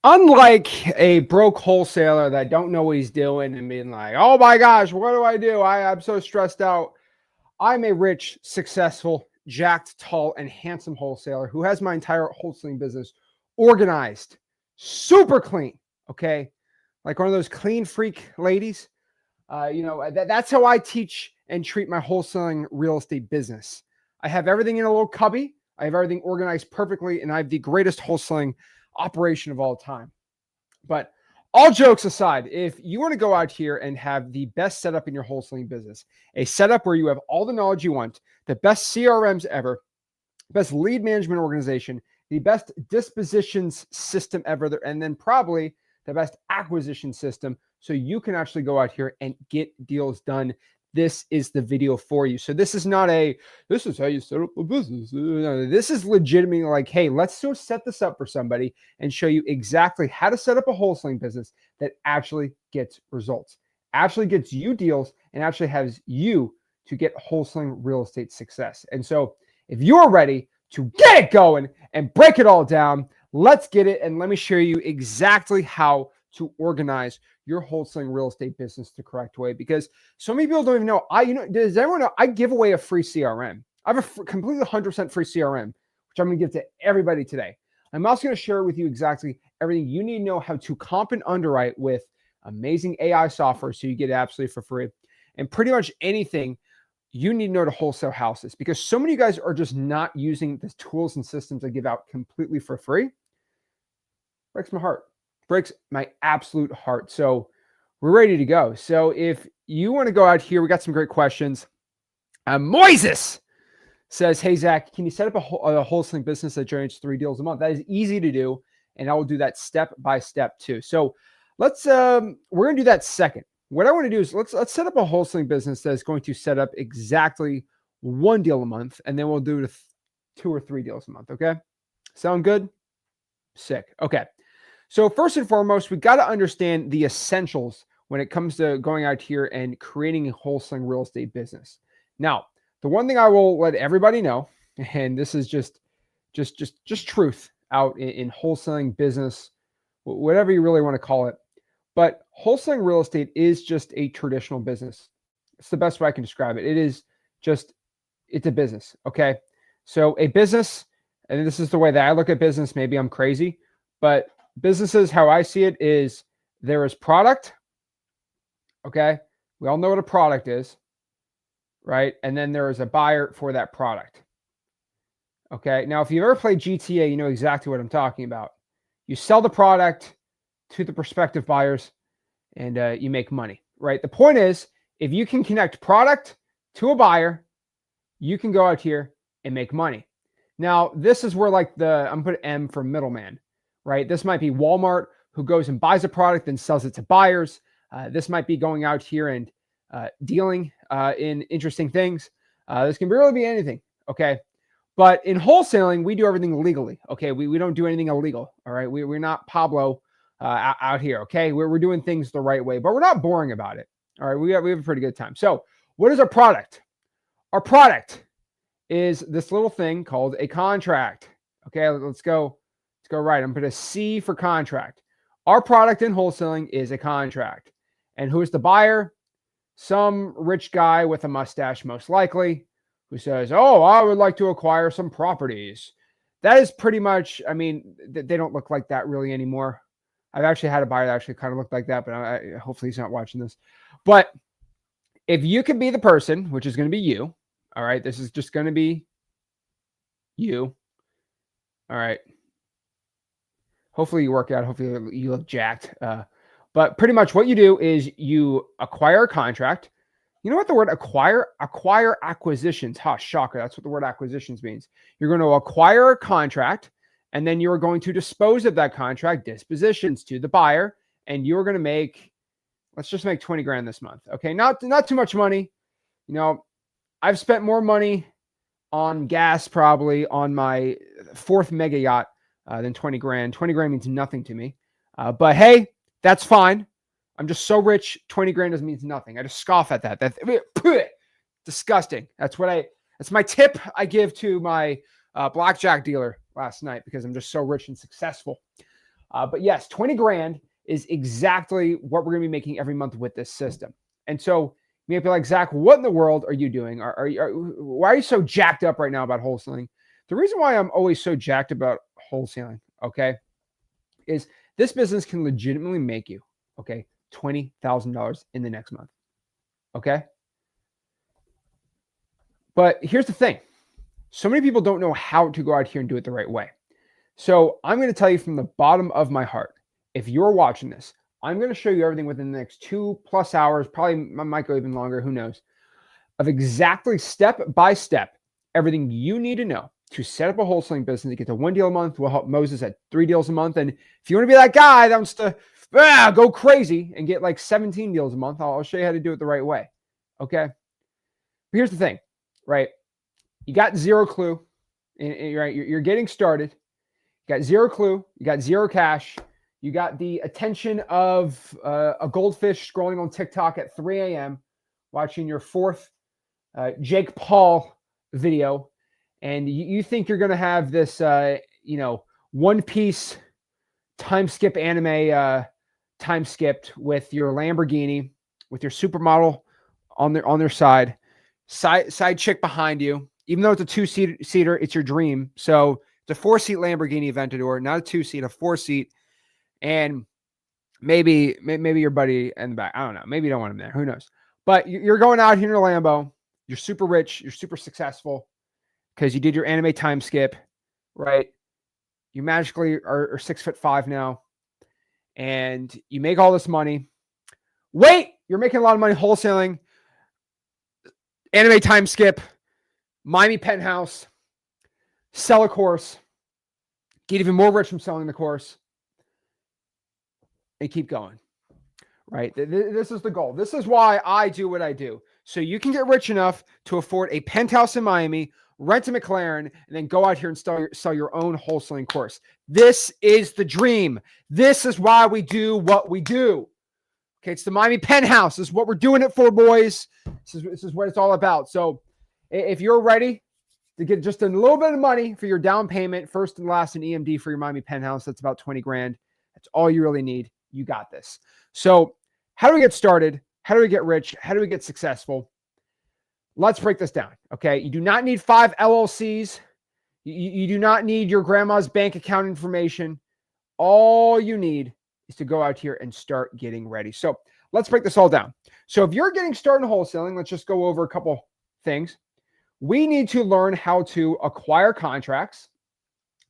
Unlike a broke wholesaler that don't know what he's doing and being like, oh my gosh, what do I do? I'm so stressed out. I'm a rich, successful, jacked, tall, and handsome wholesaler who has my entire wholesaling business organized, super clean. Okay. Like one of those clean freak ladies. That's how I teach and treat my wholesaling real estate business. I have everything in a little cubby. I have everything organized perfectly, and I have the greatest wholesaling operation of all time. But all jokes aside, if you want to go out here and have the best setup in your wholesaling business, a setup where you have all the knowledge you want, the best CRMs ever, best lead management organization, the best dispositions system ever, and then probably the best acquisition system, so you can actually go out here and get deals done. This is the video for you. So this is not this is how you set up a business. No, this is legitimately like, hey, let's just set this up for somebody and show you exactly how to set up a wholesaling business that actually gets results, actually gets you deals, and actually has you to get wholesaling real estate success. And so if you're ready to get it going and break it all down, let's get it. And let me show you exactly how to organize your wholesaling real estate business the correct way, because so many people don't even know. Does everyone know I give away a free CRM? I have a completely 100% free CRM, which I'm going to give to everybody today. I'm also going to share with you exactly everything you need to know how to comp and underwrite with amazing AI software, so you get it absolutely for free, and pretty much anything you need to know to wholesale houses, because so many of you guys are just not using the tools and systems I give out completely for free. Breaks my heart. Breaks my absolute heart. So we're ready to go. So if you want to go out here, we got some great questions. Moises says, hey, Zach, can you set up a wholesaling business that generates 3 deals a month? That is easy to do, and I will do that step by step too. So we're going to do that second. What I want to do is let's set up a wholesaling business that is going to set up exactly 1 deal a month, and then we'll do 2 or 3 deals a month. Okay. Sound good? Sick. Okay. So first and foremost, we got to understand the essentials when it comes to going out here and creating a wholesaling real estate business. Now, the one thing I will let everybody know, and this is just truth out in wholesaling business, whatever you really want to call it, but wholesaling real estate is just a traditional business. It's the best way I can describe it. It's a business. Okay. So a business, and this is the way that I look at business. Maybe I'm crazy, but businesses, how I see it, is there is product. Okay. We all know what a product is, right? And then there is a buyer for that product. Okay. Now, if you've ever played GTA, you know exactly what I'm talking about. You sell the product to the prospective buyers and you make money, right? The point is, if you can connect product to a buyer, you can go out here and make money. Now, this is where I'm putting M for middleman, right? This might be Walmart, who goes and buys a product and sells it to buyers. This might be going out here and dealing in interesting things. This can really be anything, okay? But in wholesaling, we do everything legally, okay? We don't do anything illegal, all right? We're not Pablo out here, okay? We're doing things the right way, but we're not boring about it, all right? We have a pretty good time. So what is our product? Our product is this little thing called a contract, okay? Let's go right. I'm going to C for contract. Our product in wholesaling is a contract. And who's the buyer? Some rich guy with a mustache, most likely, who says, oh, I would like to acquire some properties. That is pretty much, I mean, they don't look like that really anymore. I've actually had a buyer that actually kind of looked like that, but hopefully he's not watching this. But if you could be the person, which is going to be you, all right, this is just going to be you. All right. Hopefully you work out. Hopefully you look jacked. But pretty much what you do is you acquire a contract. You know what the word acquire acquisitions. Shocker. That's what the word acquisitions means. You're going to acquire a contract, and then you're going to dispose of that contract, dispositions, to the buyer, and you're going to make, let's just make 20 grand this month. Okay. Not too much money. You know, I've spent more money on gas probably on my 4th mega yacht than 20 grand. 20 grand means nothing to me. But hey, that's fine. I'm just so rich. 20 grand doesn't mean nothing. I just scoff at that. That's disgusting. That's my tip I give to my blackjack dealer last night, because I'm just so rich and successful. But yes, 20 grand is exactly what we're going to be making every month with this system. And so you may be like, Zach, what in the world are you doing? Why are you so jacked up right now about wholesaling? The reason why I'm always so jacked about wholesaling, okay, is this business can legitimately make you, okay, $20,000 in the next month, okay? But here's the thing. So many people don't know how to go out here and do it the right way. So I'm going to tell you from the bottom of my heart, if you're watching this, I'm going to show you everything within the next 2+ hours, probably might go even longer, who knows, of exactly step by step, everything you need to know to set up a wholesaling business to get to 1 deal a month. We'll help Moses at 3 deals a month. And if you want to be that guy that wants to go crazy and get like 17 deals a month, I'll show you how to do it the right way. Okay. But here's the thing, right? You got zero clue, right? You're getting started. You got zero clue. You got zero cash. You got the attention of a goldfish scrolling on TikTok at 3 a.m., watching your 4th Jake Paul video, and you think you're going to have this, One Piece time skip anime time skipped with your Lamborghini, with your supermodel on their side chick behind you. Even though it's a 2-seater, it's your dream. So it's a 4-seat Lamborghini Aventador, not a 2-seat, a 4-seat. And maybe your buddy in the back. I don't know. Maybe you don't want him there. Who knows? But you're going out here in a Lambo. You're super rich. You're super successful because you did your anime time skip, right? You magically are 6'5" now, and you make all this money. Wait, you're making a lot of money wholesaling, anime time skip, Miami penthouse, sell a course, get even more rich from selling the course, and keep going, right? This is the goal. This is why I do what I do. So you can get rich enough to afford a penthouse in Miami, rent a McLaren, and then go out here and sell your own wholesaling course. This is the dream. This is why we do what we do. Okay, it's the Miami penthouse. This is what we're doing it for, boys. This is what it's all about. So if you're ready to get just a little bit of money for your down payment, first and last in EMD for your Miami penthouse, that's about 20 grand. That's all you really need. You got this. So how do we get started? How do we get rich? How do we get successful? Let's break this down, okay? You do not need 5 LLCs. You do not need your grandma's bank account information. All you need is to go out here and start getting ready. So let's break this all down. So if you're getting started in wholesaling, let's just go over a couple things. We need to learn how to acquire contracts,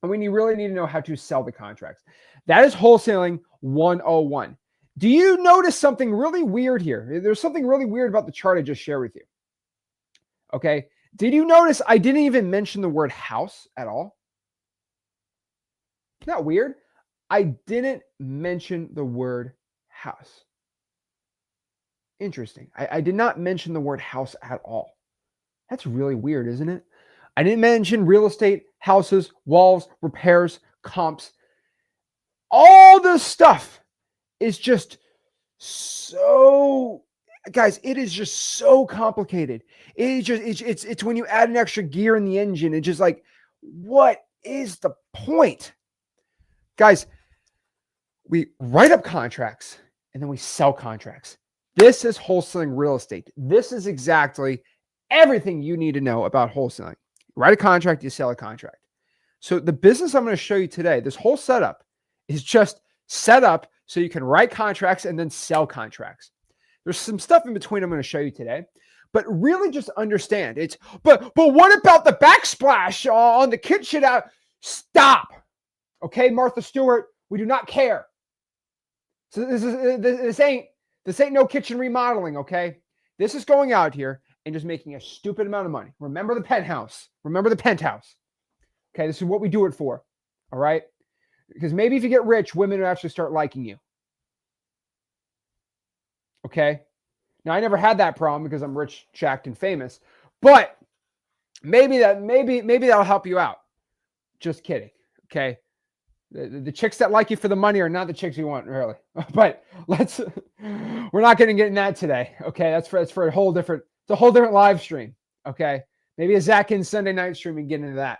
and we really need to know how to sell the contracts. That is wholesaling 101. Do you notice something really weird here? There's something really weird about the chart I just shared with you. Okay. Did you notice I didn't even mention the word house at all? Isn't that weird? I didn't mention the word house. Interesting. I did not mention the word house at all. That's really weird, isn't it? I didn't mention real estate, houses, walls, repairs, comps. All this stuff is just so, guys, it is just so complicated. It's when you add an extra gear in the engine, it's just like, what is the point? Guys, we write up contracts and then we sell contracts. This is wholesaling real estate. This is exactly everything you need to know about wholesaling. You write a contract, you sell a contract. So the business I'm going to show you today, this whole setup is just set up so you can write contracts and then sell contracts. There's some stuff in between I'm going to show you today, but really just understand it's, but what about the backsplash on the kitchen out? Stop. Okay, Martha Stewart, we do not care. So this ain't no kitchen remodeling, okay? This is going out here and just making a stupid amount of money. Remember the penthouse. Remember the penthouse. Okay, this is what we do it for. All right? Because maybe if you get rich, women will actually start liking you. Okay? Now, I never had that problem because I'm rich, jacked, and famous. But maybe that'll help you out. Just kidding. Okay? The chicks that like you for the money are not the chicks you want, really. But we're not going to get in that today. Okay? That's for a whole different, it's a whole different live stream. Okay? Maybe a Zach Ginn Sunday night stream and get into that.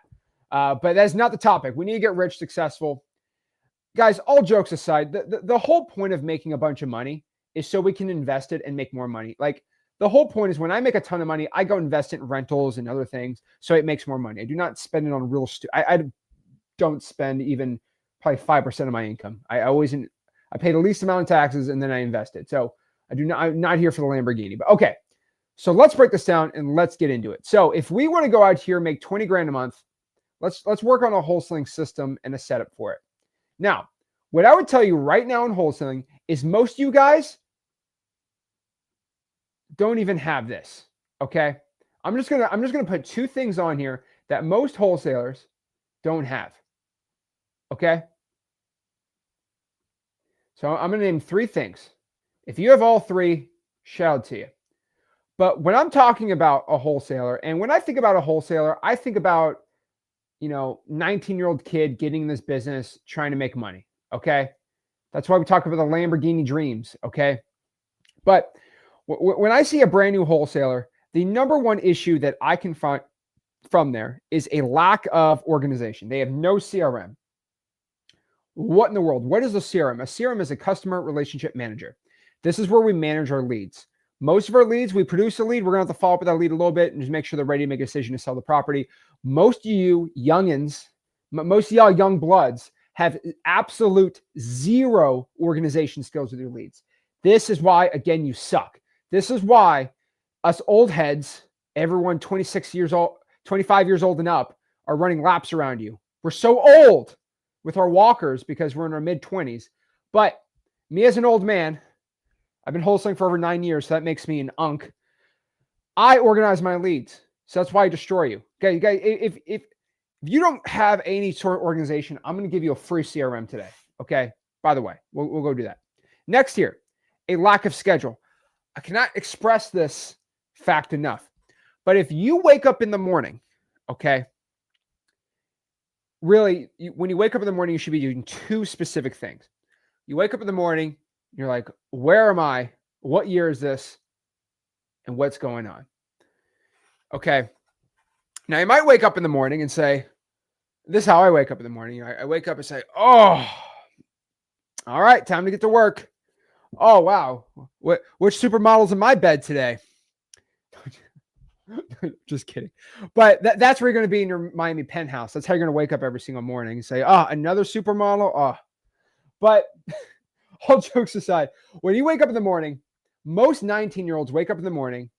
But that's not the topic. We need to get rich, successful. guys, all jokes aside, the whole point of making a bunch of money is so we can invest it and make more money. Like the whole point is when I make a ton of money, I go invest it in rentals and other things so it makes more money. I do not spend it on real I don't spend even probably 5% of my income. I pay the least amount of taxes and then I invest it. So I'm not here for the Lamborghini. But okay, so let's break this down and let's get into it. So if we want to go out here and make 20 grand a month, let's work on a wholesaling system and a setup for it. Now, what I would tell you right now in wholesaling is most of you guys don't even have this. Okay. I'm just gonna put two things on here that most wholesalers don't have. Okay. So I'm going to name three things. If you have all three, shout out to you. But when I'm talking about a wholesaler, and when I think about a wholesaler, I think about, 19-year-old kid getting in this business, trying to make money. Okay. That's why we talk about the Lamborghini dreams. Okay. But when I see a brand new wholesaler, the number one issue that I can find from there is a lack of organization. They have no CRM. What in the world? What is a CRM? A CRM is a customer relationship manager. This is where we manage our leads. Most of our leads, we produce a lead. We're going to have to follow up with that lead a little bit and just make sure they're ready to make a decision to sell the property. Most of you youngins, most of y'all young bloods have absolute zero organization skills with your leads. This is why, again, you suck. This is why us old heads, everyone 26 years old, 25 years old and up, are running laps around you. We're so old with our walkers because we're in our mid-20s. But me as an old man, I've been wholesaling for over 9 years, so that makes me an unk. I organize my leads. So that's why I destroy you. Okay, you guys, if you don't have any sort of organization, I'm going to give you a free CRM today. Okay, by the way, we'll go do that. Next here, a lack of schedule. I cannot express this fact enough. But if you wake up in the morning, okay, really, when you wake up in the morning, you should be doing two specific things. You wake up in the morning, you're like, where am I? What year is this? And what's going on? Okay. Now you might wake up in the morning and say, this is how I wake up in the morning. I wake up and say, oh, all right, time to get to work. Oh, wow. Which supermodel's in my bed today? Just kidding. But that's where you're going to be in your Miami penthouse. That's how you're going to wake up every single morning and say, oh, another supermodel. Oh, but all jokes aside, when you wake up in the morning, most 19-year-olds wake up in the morning,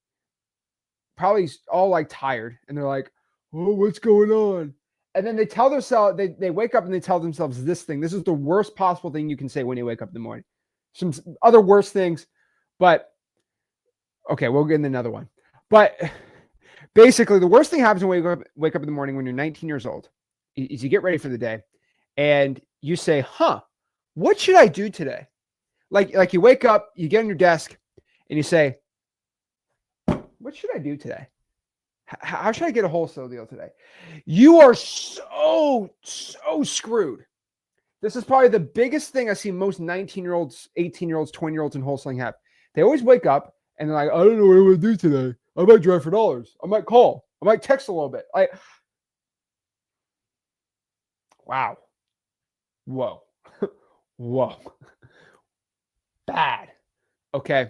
probably all like tired. And they're like, oh, what's going on? And then they tell themselves, they wake up and they tell themselves this thing. This is the worst possible thing you can say when you wake up in the morning. Some other worse things, but okay, we'll get into another one. But basically, the worst thing happens when you wake up in the morning when you're 19 years old is you get ready for the day and you say, what should I do today? Like you wake up, you get on your desk and you say, what should I do today? How should I get a wholesale deal today? You are so screwed. This is probably the biggest thing I see most 19-year-olds, 18-year-olds, 20-year-olds in wholesaling have. They always wake up and they're like, I don't know what I'm going to do today. I might drive for dollars. I might call. I might text a little bit. Wow. Whoa. Whoa. Bad. Okay.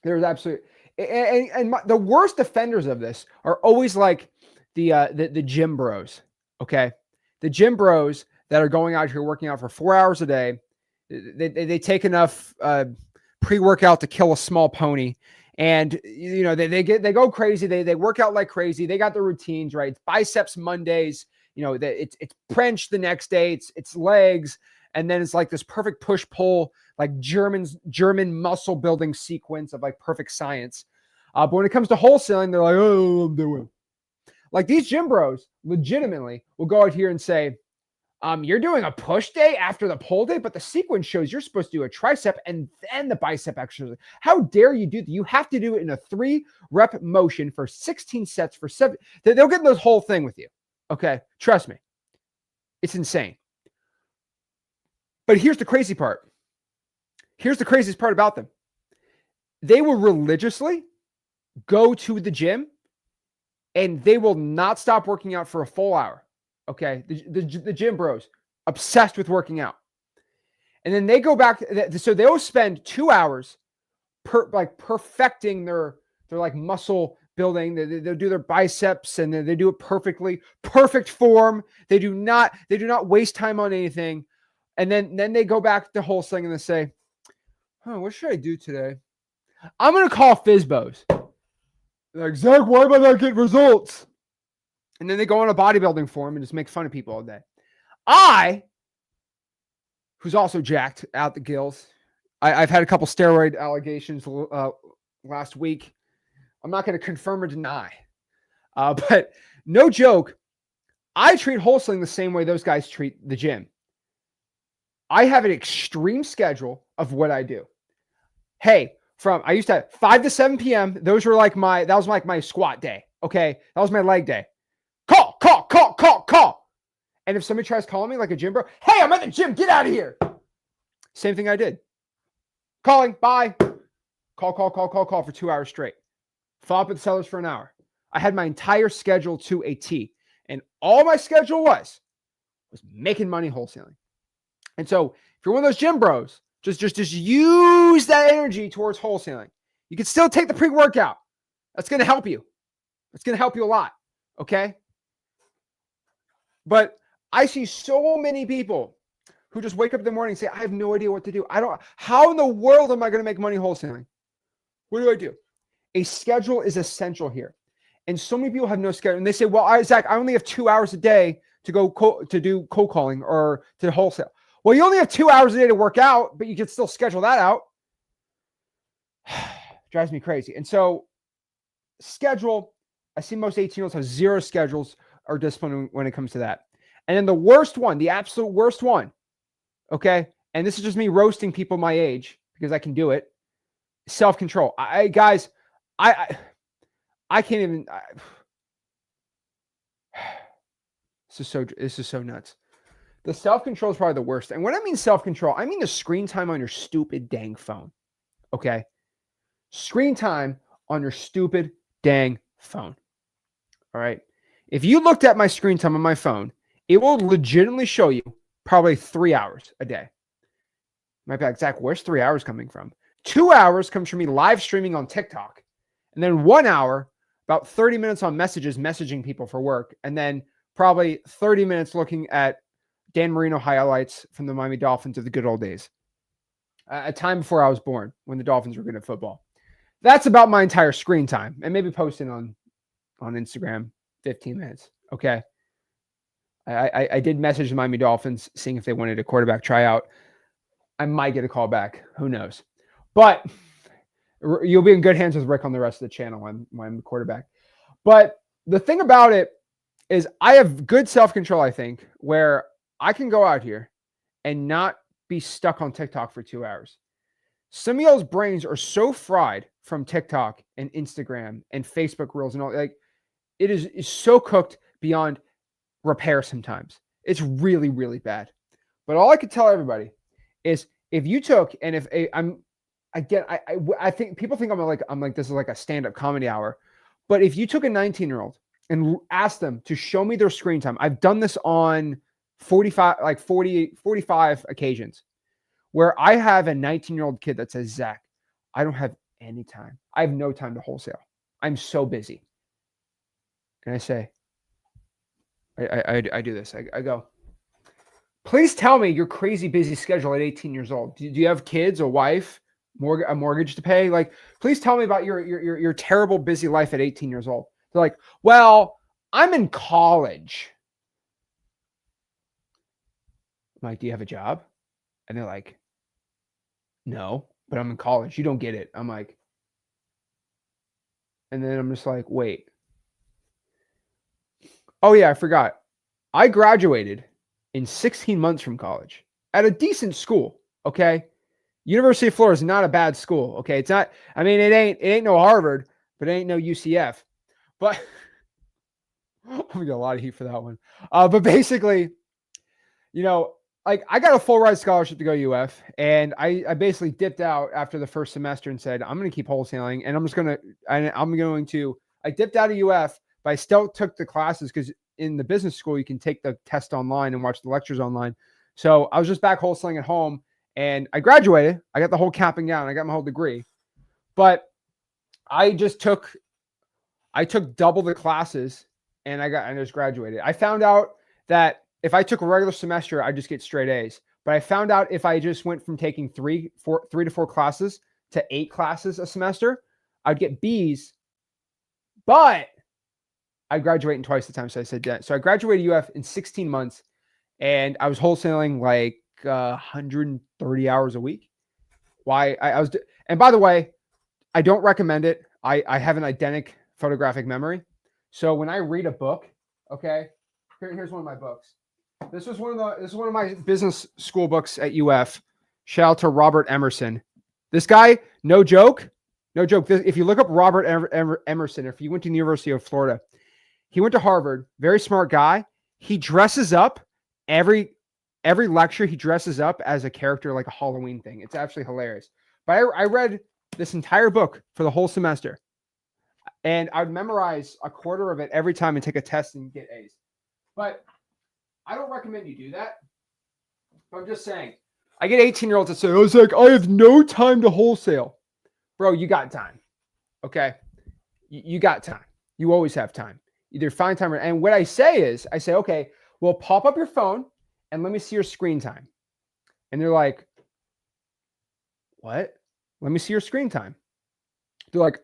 There's absolutely, and the worst offenders of this are always like the gym bros. Okay. The gym bros that are going out here working out for 4 hours a day. They take enough pre-workout to kill a small pony. And, they go crazy. They work out like crazy. They got their routines, right? It's biceps Mondays, it's bench the next day. It's legs. And then it's like this perfect push-pull, like German muscle building sequence of like perfect science. But when it comes to wholesaling, they're like, oh, I'm doing. Like these gym bros legitimately will go out here and say, you're doing a push day after the pull day, but the sequence shows you're supposed to do a tricep and then the bicep exercise. How dare you do that? You have to do it in a 3-rep motion for 16 sets for 7. They'll get this whole thing with you. Okay. Trust me. It's insane. But here's the crazy part. Here's the craziest part about them. They will religiously go to the gym and they will not stop working out for a full hour. Okay. The gym bros, obsessed with working out. And then they go back. So they'll spend 2 hours perfecting their like muscle building. They'll do their biceps and they do it perfectly, perfect form. They do not waste time on anything. And then they go back to wholesaling and they say, what should I do today? I'm going to call Fizbos. They're like, Zach, why am I not getting results? And then they go on a bodybuilding forum and just make fun of people all day. Who's also jacked out the gills. I've had a couple steroid allegations last week. I'm not going to confirm or deny. But no joke, I treat wholesaling the same way those guys treat the gym. I have an extreme schedule of what I do. Hey, I used to have 5 to 7 p.m. That was like my squat day. Okay. That was my leg day. Call. And if somebody tries calling me like a gym bro, hey, I'm at the gym, get out of here. Same thing I did. Calling, bye. Call for 2 hours straight. Follow up with the sellers for an hour. I had my entire schedule to a T. And all my schedule was making money wholesaling. And so if you're one of those gym bros, just use that energy towards wholesaling. You can still take the pre-workout. That's going to help you. It's going to help you a lot. Okay. But I see so many people who just wake up in the morning and say, I have no idea what to do. How in the world am I going to make money wholesaling? What do I do? A schedule is essential here. And so many people have no schedule. And they say, well, Zach, I only have 2 hours a day to go to do cold calling or to wholesale. Well, you only have 2 hours a day to work out, but you can still schedule that out. Drives me crazy. And so schedule, I see most 18-year-olds have zero schedules or discipline when it comes to that. And then the worst one, the absolute worst one, okay? And this is just me roasting people my age because I can do it. Self-control. Guys, I can't even. This is so nuts. The self-control is probably the worst. And when I mean self-control, I mean the screen time on your stupid dang phone. Okay? Screen time on your stupid dang phone. All right? If you looked at my screen time on my phone, it will legitimately show you probably 3 hours a day. You might be like, Zach, where's 3 hours coming from? 2 hours comes from me live streaming on TikTok. And then 1 hour, about 30 minutes on messaging people for work. And then probably 30 minutes looking at Dan Marino highlights from the Miami Dolphins of the good old days. A time before I was born, when the Dolphins were good at football. That's about my entire screen time. And maybe posting on Instagram 15 minutes. Okay. I did message the Miami Dolphins, seeing if they wanted a quarterback tryout. I might get a call back. Who knows? But you'll be in good hands with Rick on the rest of the channel when I'm the quarterback. But the thing about it is I have good self-control, I think, where I can go out here and not be stuck on TikTok for 2 hours. Some of y'all's brains are so fried from TikTok and Instagram and Facebook Reels and all. Like, it is so cooked beyond repair sometimes. It's really, really bad. But all I could tell everybody is if you took, and if I think people think I'm like this is like a stand-up comedy hour. But if you took a 19-year-old and asked them to show me their screen time, I've done this on 45 occasions where I have a 19-year-old kid that says, Zach, I don't have any time. I have no time to wholesale. I'm so busy. And I say, I do this. I go, please tell me your crazy busy schedule at 18 years old. Do you have kids, a wife, a mortgage to pay? Like, please tell me about your terrible busy life at 18 years old. They're like, well, I'm in college. I'm like, do you have a job? And they're like, no, but I'm in college. You don't get it. I'm like, and then I'm just like, wait. Oh yeah, I forgot. I graduated in 16 months from college at a decent school. Okay. University of Florida is not a bad school. Okay. It's not, I mean, it ain't no Harvard, but it ain't no UCF, but I'm gonna get a lot of heat for that one. But basically, you know, like I got a full ride scholarship to go UF, and I basically dipped out after the first semester and said, I'm going to keep wholesaling, and I dipped out of UF, but I still took the classes because in the business school, you can take the test online and watch the lectures online. So I was just back wholesaling at home, And I graduated. I got the whole capping down. I got my whole degree. But I took double the classes and I just graduated. I found out that if I took a regular semester, I'd just get straight A's. But I found out if I just went from taking three to four classes to 8 classes a semester, I'd get B's, but I graduate in twice the time. So I said that. So I graduated UF in 16 months and I was wholesaling like 130 hours a week. Why I was, and by the way, I don't recommend it. I have an eidetic photographic memory. So when I read a book, okay, here's one of my books. This is one of my business school books at UF. Shout out to Robert Emerson. This guy, no joke. If you look up Robert Emerson, if you went to the University of Florida, he went to Harvard. Very smart guy. He dresses up every lecture. He dresses up as a character, like a Halloween thing. It's actually hilarious. But I read this entire book for the whole semester, and I'd memorize a quarter of it every time and take a test and get A's. But I don't recommend you do that. I'm just saying. I get 18-year-olds that say, "Oh, Zach, I have no time to wholesale." Bro, you got time. Okay? You got time. You always have time. Either find time or, and what I say, okay, well, pop up your phone and let me see your screen time. And they're like, what? Let me see your screen time. They're like,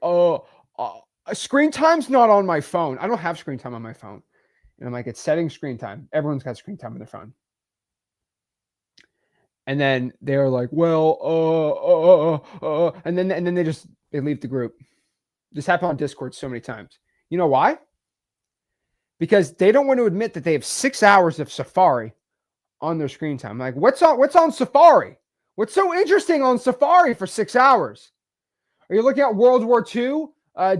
screen time's not on my phone. I don't have screen time on my phone. And I'm like, it's setting screen time. Everyone's got screen time on their phone. And then they're like, well, and then they leave the group. This happened on Discord so many times. You know why? Because they don't want to admit that they have 6 hours of Safari on their screen time. Like, what's on Safari? What's so interesting on Safari for 6 hours? Are you looking at World War II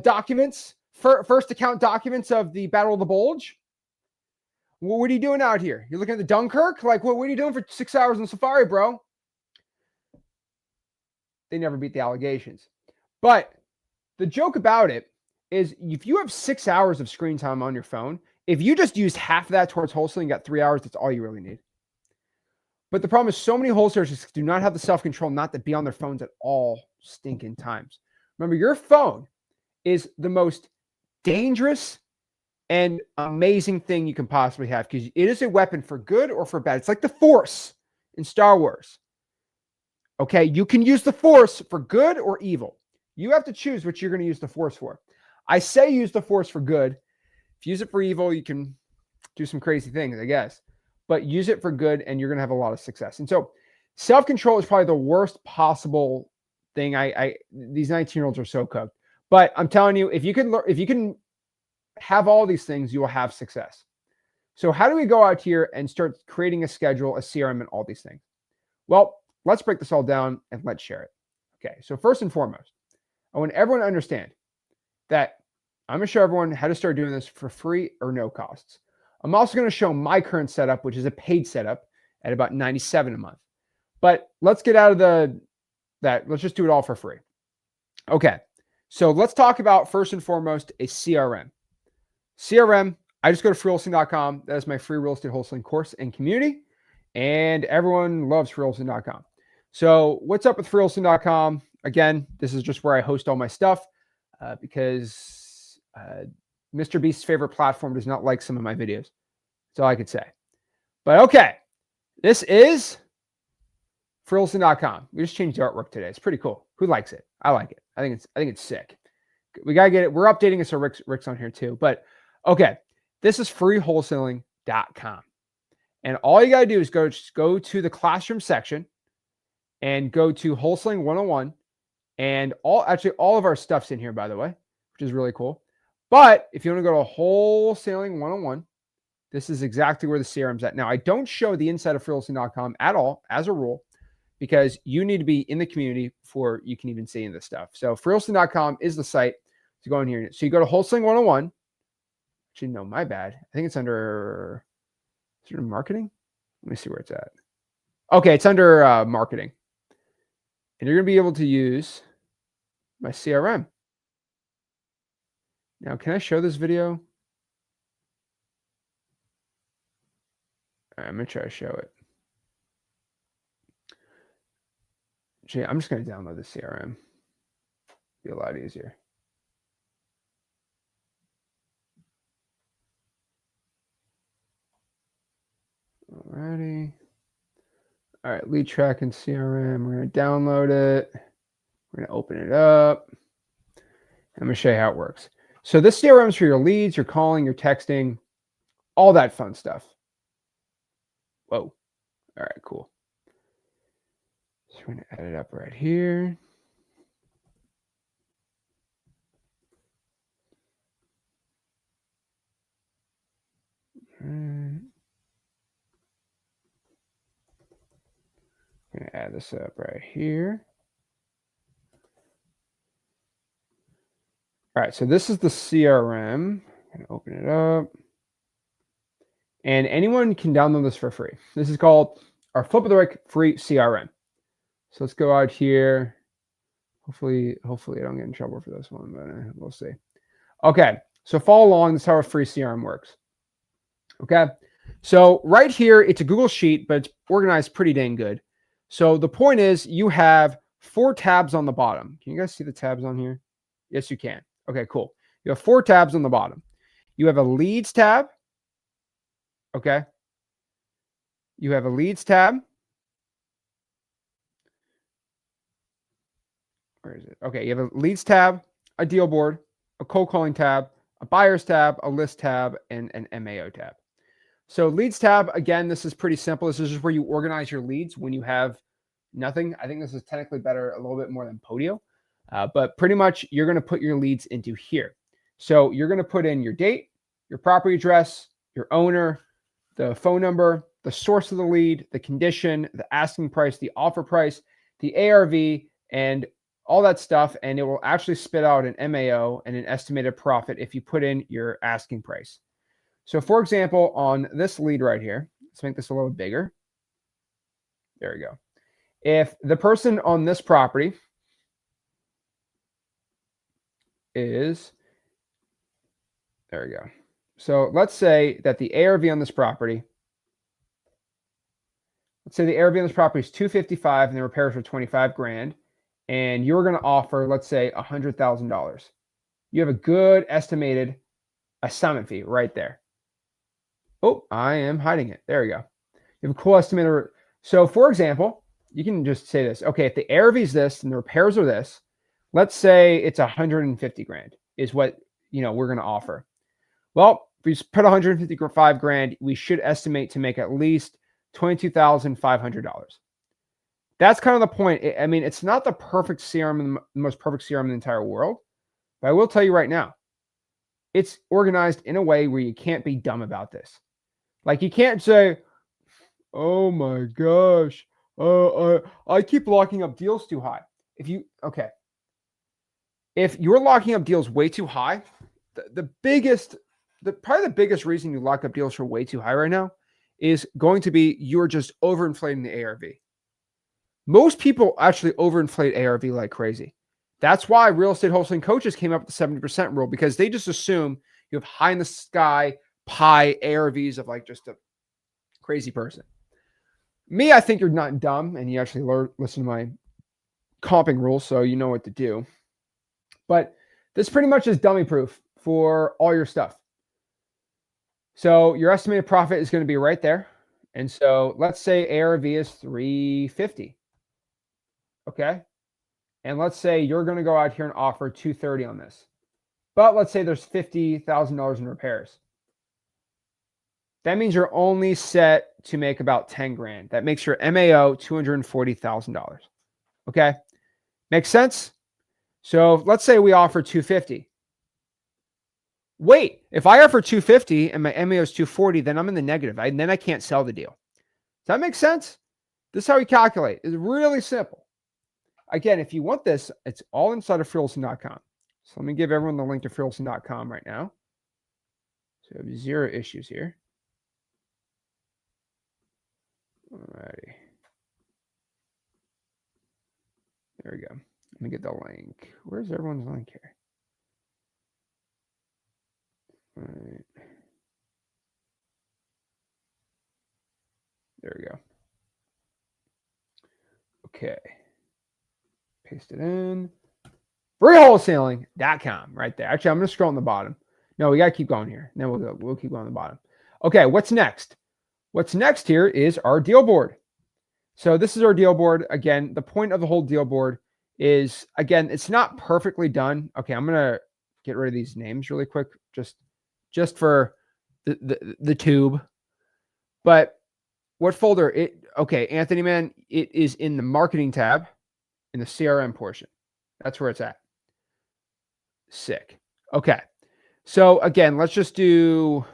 documents, first account documents of the Battle of the Bulge? What are you doing out here? You're looking at the Dunkirk? Like, what are you doing for 6 hours on Safari, bro? They never beat the allegations. But the joke about it is if you have 6 hours of screen time on your phone, if you just use half of that towards wholesaling, you got 3 hours, that's all you really need. But the problem is so many wholesalers do not have the self-control not to be on their phones at all stinking times. Remember, your phone is the most dangerous and amazing thing you can possibly have because it is a weapon for good or for bad. It's like the Force in Star Wars. Okay, you can use the Force for good or evil. You have to choose what you're going to use the Force for. I say use the Force for good. If you use it for evil, you can do some crazy things, I guess. But use it for good, and you're going to have a lot of success. And so self-control is probably the worst possible thing. These 19-year-olds are so cooked. But I'm telling you, if you can have all these things, you will have success. So how do we go out here and start creating a schedule, a CRM, and all these things? Well, let's break this all down and let's share it. Okay, so first and foremost, I want everyone to understand that I'm going to show everyone how to start doing this for free or no costs. I'm also going to show my current setup, which is a paid setup at about $97 a month. But let's get out of that. Let's just do it all for free. Okay, so let's talk about first and foremost a CRM. CRM, I just go to freewholesaling.com. That is my free real estate wholesaling course and community. And everyone loves freewholesaling.com. So what's up with freewholesaling.com? Again, this is just where I host all my stuff because Mr. Beast's favorite platform does not like some of my videos. That's all I could say. But okay, this is freewholesaling.com. We just changed the artwork today. It's pretty cool. Who likes it? I like it. I think it's sick. We gotta get it. We're updating it so Rick's on here too. But okay, this is freewholesaling.com. And all you got to do is go to the classroom section and go to Wholesaling 101. And all of our stuff's in here, by the way, which is really cool. But if you want to go to Wholesaling 101, this is exactly where the CRM's at. Now, I don't show the inside of freewholesaling.com at all as a rule because you need to be in the community before you can even see in this stuff. So freewholesaling.com is the site to go in here. So you go to Wholesaling 101. Actually, no, my bad. I think it's under... Is it marketing? Let me see where it's at. Okay, it's under marketing. And you're going to be able to use my CRM. Now, can I show this video? All right, I'm going to try to show it. Gee, I'm just going to download the CRM. Be a lot easier. Alrighty. All right, lead tracking CRM. We're going to download it. We're going to open it up. I'm going to show you how it works. So this CRM is for your leads, your calling, your texting, all that fun stuff. Whoa. All right, cool. So we're going to add it up right here. I'm going to add this up right here. All right, so this is the CRM. I'm going to open it up. And anyone can download this for free. This is called our Flip of the Rick free CRM. So let's go out here. Hopefully I don't get in trouble for this one, but we'll see. Okay, so follow along. This is how a free CRM works. Okay, so right here, it's a Google Sheet, but it's organized pretty dang good. So the point is you have 4 tabs on the bottom. Can you guys see the tabs on here? Yes, you can. Okay, cool. You have 4 tabs on the bottom. You have a leads tab. Okay. You have a leads tab. Where is it? Okay, you have a leads tab, a deal board, a cold calling tab, a buyers tab, a list tab, and an MAO tab. So leads tab, again, this is pretty simple. This is just where you organize your leads when you have nothing. I think this is technically better, a little bit more than Podio, but pretty much you're going to put your leads into here. So you're going to put in your date, your property address, your owner, the phone number, the source of the lead, the condition, the asking price, the offer price, the ARV, and all that stuff. And it will actually spit out an MAO and an estimated profit if you put in your asking price. So for example, on this lead right here, let's make this a little bigger. There we go. If the person on this property is, there we go. So let's say that the ARV on this property, let's say the ARV on this property is $255 and the repairs are 25 grand, and you're going to offer, let's say, $100,000. You have a good estimated assignment fee right there. Oh, I am hiding it. There we go. You have a cool estimator. So for example, you can just say this. Okay, if the ARV is this and the repairs are this, let's say it's 150 grand is what we're going to offer. Well, if we put 155 grand, we should estimate to make at least $22,500. That's kind of the point. I mean, it's not the perfect CRM, the most perfect CRM in the entire world, but I will tell you right now, it's organized in a way where you can't be dumb about this. Like you can't say, oh my gosh, I keep locking up deals too high. If you're locking up deals way too high, probably the biggest reason you lock up deals for way too high right now is going to be you're just overinflating the ARV. Most people actually overinflate ARV like crazy. That's why real estate wholesaling coaches came up with the 70% rule, because they just assume you have high in the sky pie ARVs of like just a crazy person. Me, I think you're not dumb and you actually listen to my comping rules, so you know what to do. But this pretty much is dummy proof for all your stuff. So your estimated profit is going to be right there. And so let's say ARV is 350. Okay. And let's say you're going to go out here and offer 230 on this. But let's say there's $50,000 in repairs. That means you're only set to make about 10 grand. That makes your MAO $240,000. Okay. Makes sense? So let's say we offer 250. Wait, if I offer 250 and my MAO is 240, then I'm in the negative. Then I can't sell the deal. Does that make sense? This is how we calculate. It's really simple. Again, if you want this, it's all inside of freewholesaling.com. So let me give everyone the link to freewholesaling.com right now. So we have 0 issues here. Alrighty. There we go. Let me get the link. Where's everyone's link here? All right. There we go. Okay. Paste it in. freewholesaling.com right there. Actually, I'm going to scroll on the bottom. No, we got to keep going here. Then we'll keep going on the bottom. Okay, what's next? What's next here is our deal board. So this is our deal board. Again, the point of the whole deal board is, again, it's not perfectly done. Okay, I'm going to get rid of these names really quick, just for the tube. But what folder? Okay, Anthony, man, it is in the marketing tab in the CRM portion. That's where it's at. Sick. Okay. So again, let's just do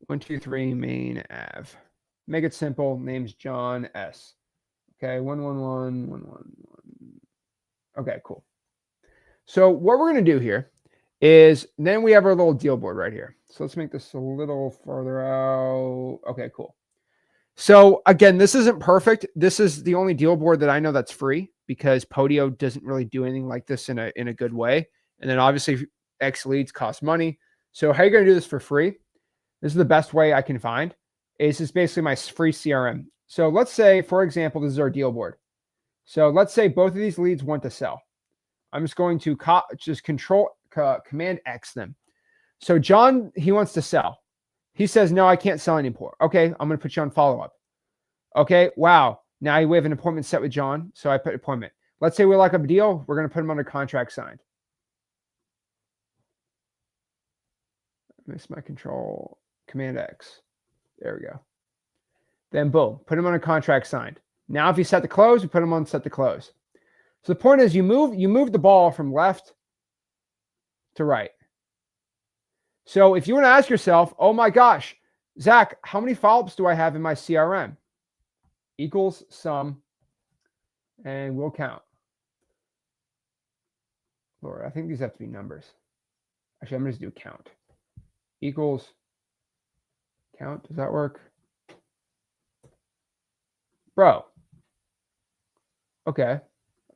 123 Main Ave. Make it simple. Name's John S. Okay, 111. Okay, cool. So what we're going to do here is then we have our little deal board right here. So let's make this a little farther out. Okay, cool. So again, this isn't perfect. This is the only deal board that I know that's free because Podio doesn't really do anything like this in a good way. And then obviously XLeads cost money. So how are you going to do this for free? This is the best way I can find. This is basically my free CRM. So let's say, for example, this is our deal board. So let's say both of these leads want to sell. I'm just going to just Command X them. So John, he wants to sell. He says, no, I can't sell anymore. Okay, I'm going to put you on follow-up. Okay, wow. Now we have an appointment set with John. So I put appointment. Let's say we like a deal. We're going to put him under contract signed. Miss my control. Command X. There we go. Then boom, put him on a contract signed. Now if you set to close, you put him on set to close. So the point is you move the ball from left to right. So if you want to ask yourself, oh my gosh, Zach, how many follow-ups do I have in my CRM? Equals sum, and we'll count. Lord, I think these have to be numbers. Actually, I'm going to just do count. Equals count. Does that work? Bro. Okay.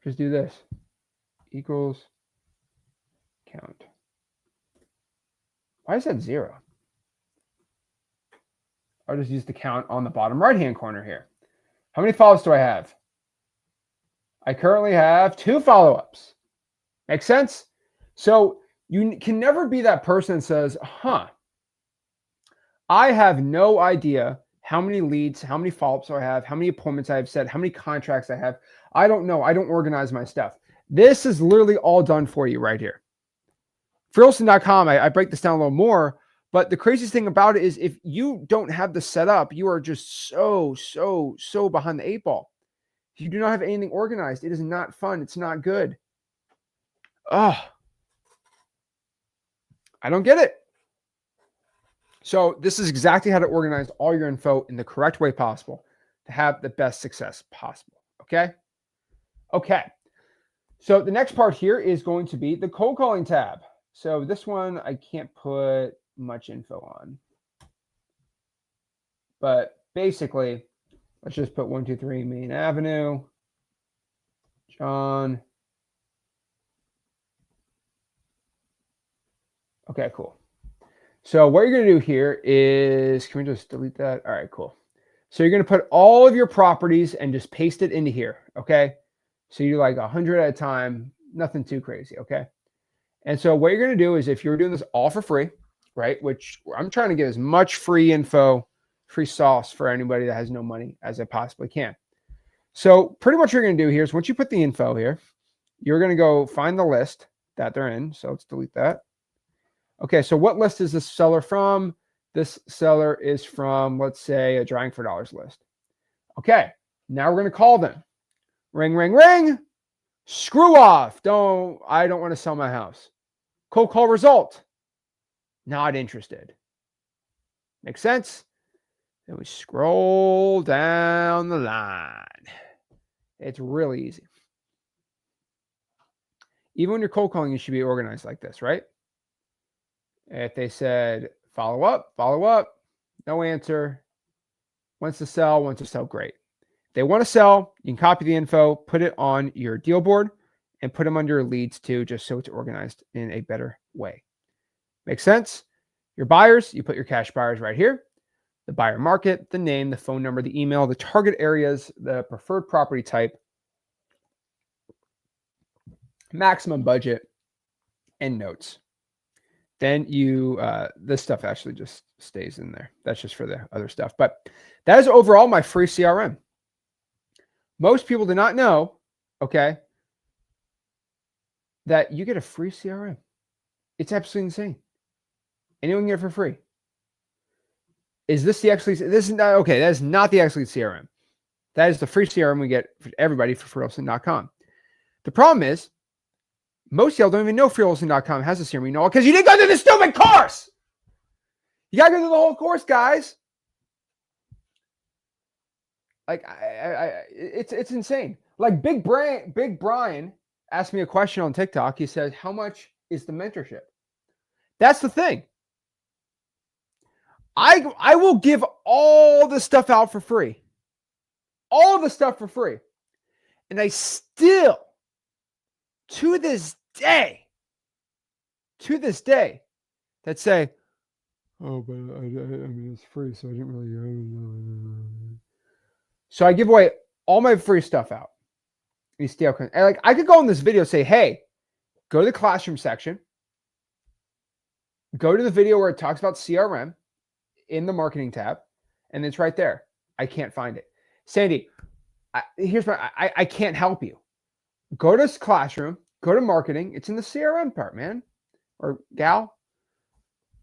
Just do this. Equals count. Why is that 0? I'll just use the count on the bottom right-hand corner here. How many follow-ups do I have? I currently have 2 follow-ups. Make sense? So you can never be that person that says, I have no idea how many leads, how many follow-ups I have, how many appointments I have set, how many contracts I have. I don't know. I don't organize my stuff. This is literally all done for you right here. Wholesaling.com, I break this down a little more, but the craziest thing about it is if you don't have this set up, you are just so behind the 8 ball. If you do not have anything organized, it is not fun. It's not good. I don't get it. So this is exactly how to organize all your info in the correct way possible to have the best success possible. Okay. Okay. So the next part here is going to be the cold calling tab. So this one, I can't put much info on, but basically let's just put 123 Main Avenue, John. Okay, cool. So what you're going to do here is, can we just delete that? All right, cool. So you're going to put all of your properties and just paste it into here. Okay. So you do like 100 at a time, nothing too crazy. Okay. And so what you're going to do is if you're doing this all for free, right? Which I'm trying to get as much free info, free sauce for anybody that has no money as I possibly can. So pretty much what you're going to do here is once you put the info here, you're going to go find the list that they're in. So let's delete that. Okay, so what list is this seller from? This seller is from, let's say, a Drying for Dollars list. Okay, now we're going to call them. Ring, ring, ring. Screw off. I don't want to sell my house. Cold call result. Not interested. Make sense? Then we scroll down the line. It's really easy. Even when you're cold calling, you should be organized like this, right? If they said follow up, no answer. Wants to sell, great. If they want to sell, you can copy the info, put it on your deal board, and put them under your leads too, just so it's organized in a better way. Make sense? Your buyers, you put your cash buyers right here. The buyer market, the name, the phone number, the email, the target areas, the preferred property type, maximum budget, and notes. Then you, this stuff actually just stays in there. That's just for the other stuff. But that is overall my free CRM. Most people do not know, okay, that you get a free CRM. It's absolutely insane. Anyone can get it for free. Is this the XLeads? This is not, okay, that is not the XLeads CRM. That is the free CRM we get for everybody for freewholesaling.com. The problem is, most of y'all don't even know freewholesaling.com has a CRM. You know, because you didn't go through the stupid course. You got to go through the whole course, guys. Like, it's insane. Like Big Brian asked me a question on TikTok. He said, how much is the mentorship? That's the thing. I will give all the stuff out for free. All the stuff for free. And I still, to this day, that say, oh, but I mean, it's free, so I didn't really. So I give away all my free stuff out. You stay out. And like, I could go in this video and say, hey, go to the classroom section. Go to the video where it talks about CRM in the marketing tab, and it's right there. I can't find it. Sandy, I can't help you. Go to this classroom, go to marketing. It's in the CRM part, man, or gal.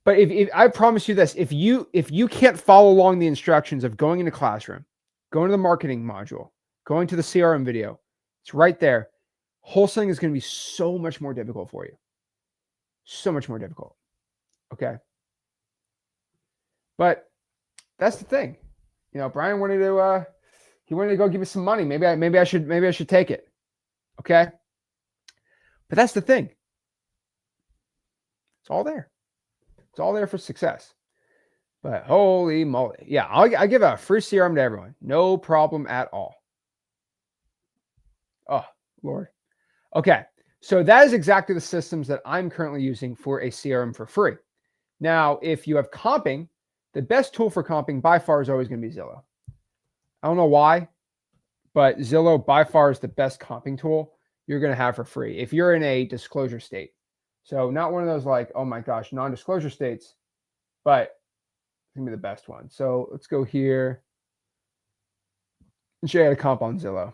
But if I promise you this, if you can't follow along the instructions of going into classroom, going to the marketing module, going to the CRM video, it's right there. Wholesaling is going to be so much more difficult for you. So much more difficult. Okay. But that's the thing. You know, Brian wanted to he wanted to go give me some money. Maybe I should take it. Okay? But that's the thing. It's all there. It's all there for success. But holy moly. Yeah, I give a free CRM to everyone. No problem at all. Oh, Lord. Okay. So that is exactly the systems that I'm currently using for a CRM for free. Now, if you have comping, the best tool for comping by far is always going to be Zillow. I don't know why, but Zillow by far is the best comping tool you're going to have for free if you're in a disclosure state. So not one of those like, oh my gosh, non-disclosure states, but it's going to be the best one. So let's go here and show you how to comp on Zillow.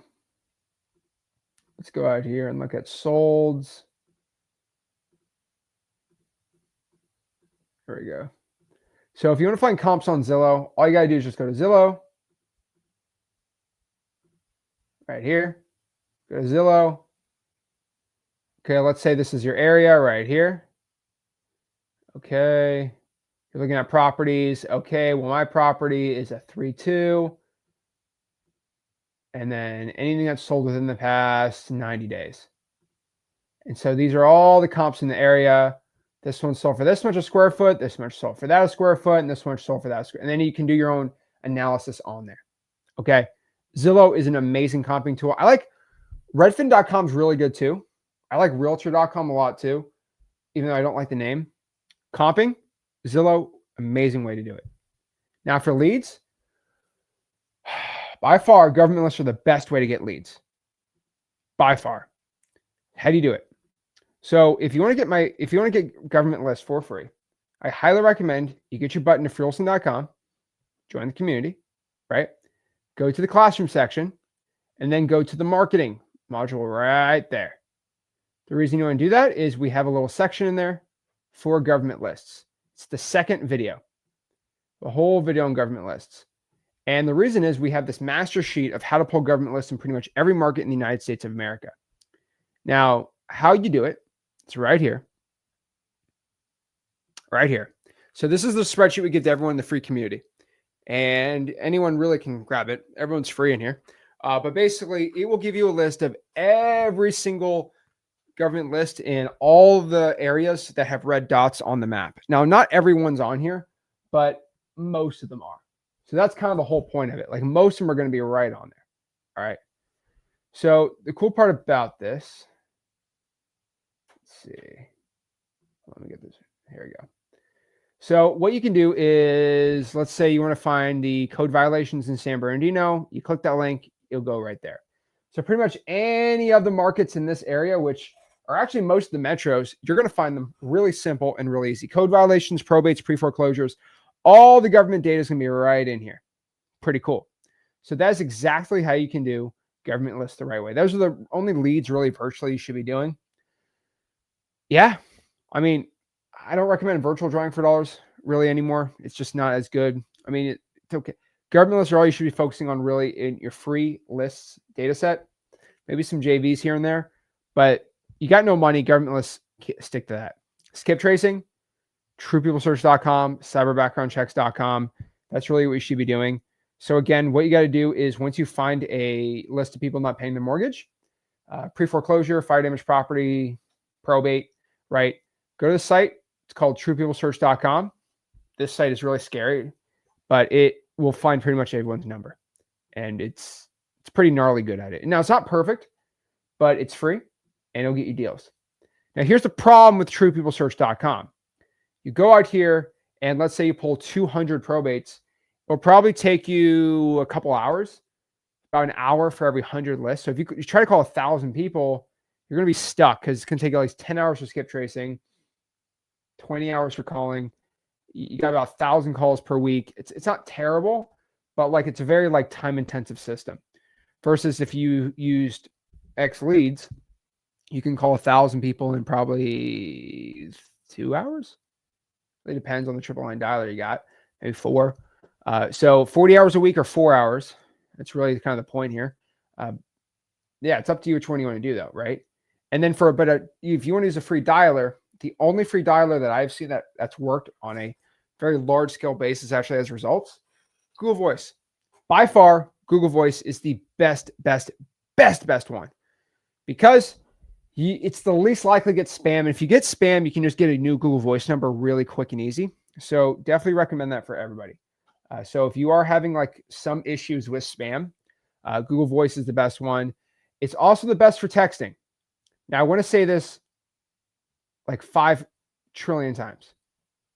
Let's go out here and look at solds. There we go. So if you want to find comps on Zillow, all you got to do is just go to Zillow. Right here. Go to Zillow. Okay, let's say this is your area right here. Okay. You're looking at properties. Okay, well, my property is a 3.2. And then anything that's sold within the past 90 days. And so these are all the comps in the area. This one sold for this much a square foot, this much sold for that a square foot, and this much sold for that square. And then you can do your own analysis on there. Okay. Zillow is an amazing comping tool. I like Redfin.com is really good too. I like Realtor.com a lot too, even though I don't like the name. Comping, Zillow, amazing way to do it. Now for leads, by far, government lists are the best way to get leads. By far. How do you do it? So if you want to get government lists for free, I highly recommend you get your button to freewholesaling.com, join the community, right? Go to the classroom section, and then go to the marketing module right there. The reason you want to do that is we have a little section in there for government lists. It's the second video, the whole video on government lists. And the reason is we have this master sheet of how to pull government lists in pretty much every market in the United States of America. Now, how you do it, it's right here. Right here. So this is the spreadsheet we give to everyone in the free community. And anyone really can grab it. Everyone's free in here. But basically, it will give you a list of every single government list in all the areas that have red dots on the map. Now, not everyone's on here, but most of them are. So that's kind of the whole point of it. Like most of them are going to be right on there. All right. So the cool part about this, let's see. Let me get this. Here we go. So what you can do is, let's say you want to find the code violations in San Bernardino. You click that link, it'll go right there. So pretty much any of the markets in this area, which or actually most of the metros, you're going to find them really simple and really easy. Code violations, probates, pre-foreclosures, all the government data is going to be right in here. Pretty cool. So that's exactly how you can do government lists the right way. Those are the only leads really virtually you should be doing. Yeah. I mean, I don't recommend virtual drawing for dollars really anymore. It's just not as good. I mean, it's okay. Government lists are all you should be focusing on really in your free lists data set. Maybe some JVs here and there, but you got no money, government lists, stick to that. Skip tracing, truepeoplesearch.com, cyberbackgroundchecks.com. That's really what you should be doing. So again, what you got to do is once you find a list of people not paying their mortgage, pre-foreclosure, fire damage property, probate, right? Go to the site. It's called truepeoplesearch.com. This site is really scary, but it will find pretty much everyone's number. And it's pretty gnarly good at it. Now, it's not perfect, but it's free and it'll get you deals. Now, here's the problem with truepeoplesearch.com. You go out here and let's say you pull 200 probates. It'll probably take you a couple hours, about an hour for every 100 lists. So if you try to call 1,000 people, you're going to be stuck because it's going to take at least 10 hours for skip tracing, 20 hours for calling. You got about 1,000 calls per week. It's not terrible, but like it's a very like time intensive system. Versus if you used XLeads, you can call 1,000 people in probably 2 hours. It depends on the triple line dialer you got, maybe 4. So 40 hours a week or 4 hours. That's really kind of the point here. Yeah, it's up to you which one you want to do though, right? And then if you want to use a free dialer, the only free dialer that I've seen that's worked on a very large scale basis actually has results, Google Voice. By far, Google Voice is the best one because it's the least likely to get spam. And if you get spam, you can just get a new Google Voice number really quick and easy. So definitely recommend that for everybody. So if you are having like some issues with spam, Google Voice is the best one. It's also the best for texting. Now, I want to say this like 5 trillion times.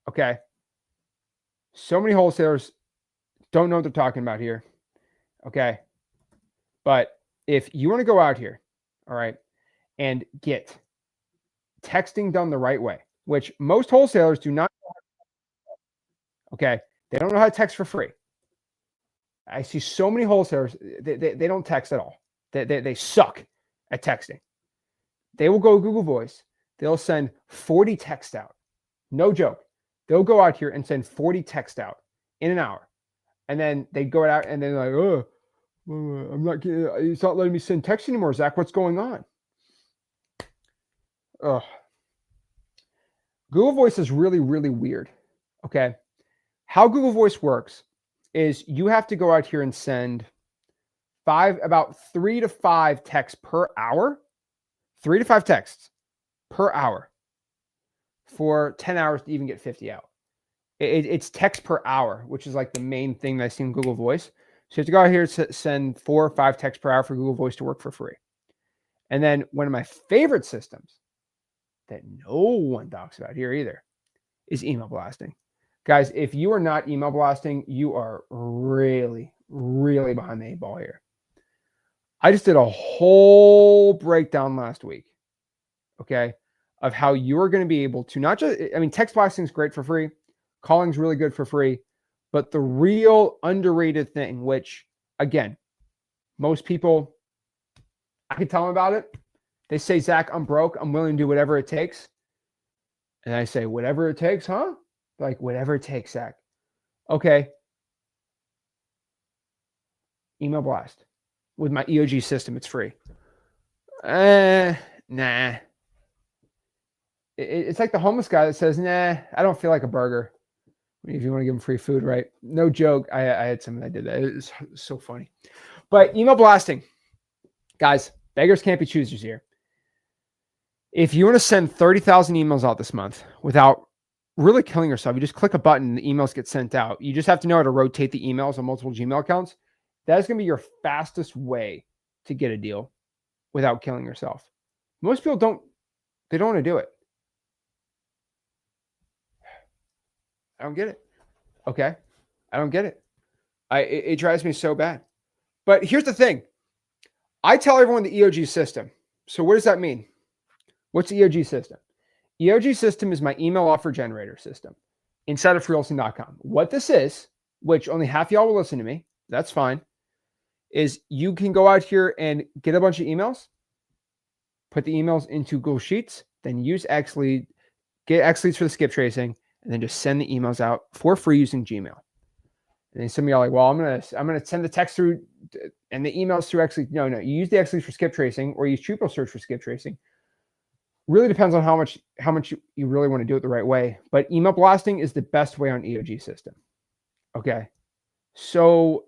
Okay. So many wholesalers don't know what they're talking about here. Okay. But if you want to go out here, all right, and get texting done the right way, which most wholesalers do not know. Okay. They don't know how to text for free. I see so many wholesalers, they don't text at all. They suck at texting. They will go Google Voice. They'll send 40 texts out. No joke. They'll go out here and send 40 texts out in an hour. And then they go out and they're like, oh, it's not letting me send text anymore, Zach. What's going on? Oh. Google Voice is really, really weird. Okay. How Google Voice works is you have to go out here and send about 3 to 5 texts per hour, 3 to 5 texts per hour for 10 hours to even get 50 out. It's text per hour, which is like the main thing that I see in Google Voice. So you have to go out here and send 4 or 5 texts per hour for Google Voice to work for free. And then one of my favorite systems that no one talks about here either is email blasting. Guys, if you are not email blasting, you are really, really behind the 8 ball here. I just did a whole breakdown last week, okay, of how you are going to be able to not just, I mean, text blasting is great for free. Calling is really good for free. But the real underrated thing, which, again, most people, I can tell them about it. They say, Zach, I'm broke. I'm willing to do whatever it takes. And I say, whatever it takes, huh? Like, whatever it takes, Zach. Okay. Email blast. With my EOG system, it's free. Nah. It's like the homeless guy that says, nah, I don't feel like a burger. If you want to give them free food, right? No joke. I had someone that did that. It was so funny. But email blasting. Guys, beggars can't be choosers here. If you want to send 30,000 emails out this month without really killing yourself, you just click a button and the emails get sent out. You just have to know how to rotate the emails on multiple Gmail accounts. That is going to be your fastest way to get a deal without killing yourself. Most people don't want to do it. I don't get it. Okay. I don't get it. It drives me so bad. But here's the thing. I tell everyone the EOG system. So what does that mean? What's EOG system? EOG system is my email offer generator system inside of freewholesaling.com. What this is, which only half y'all will listen to me, that's fine, is you can go out here and get a bunch of emails, put the emails into Google Sheets, then use XLeads, get XLeads for the skip tracing, and then just send the emails out for free using Gmail. And then some of y'all are like, well, I'm gonna send the text through and the emails through XLeads. No, you use the XLeads for skip tracing or use Triple Search for skip tracing. Really depends on how much you really want to do it the right way. But email blasting is the best way on EOG system. Okay. So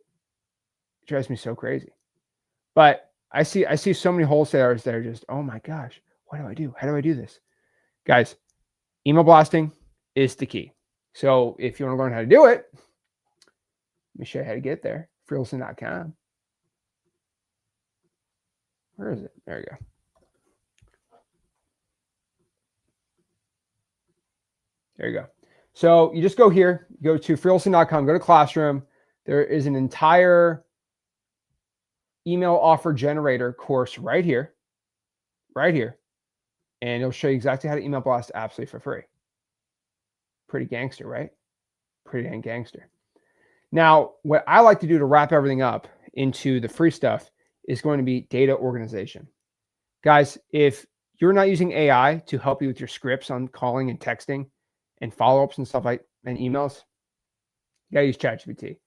it drives me so crazy. But I see so many wholesalers that are just, oh my gosh, what do I do? How do I do this? Guys, email blasting is the key. So if you want to learn how to do it, let me show you how to get there. Freewholesaling.com. Where is it? There you go. There you go. So you just go here, go to freewholesaling.com, go to Classroom. There is an entire email offer generator course right here. And it'll show you exactly how to email blast absolutely for free. Pretty gangster, right? Pretty dang gangster. Now, what I like to do to wrap everything up into the free stuff is going to be data organization. Guys, if you're not using AI to help you with your scripts on calling and texting and follow-ups and stuff like and emails, you gotta use ChatGPT.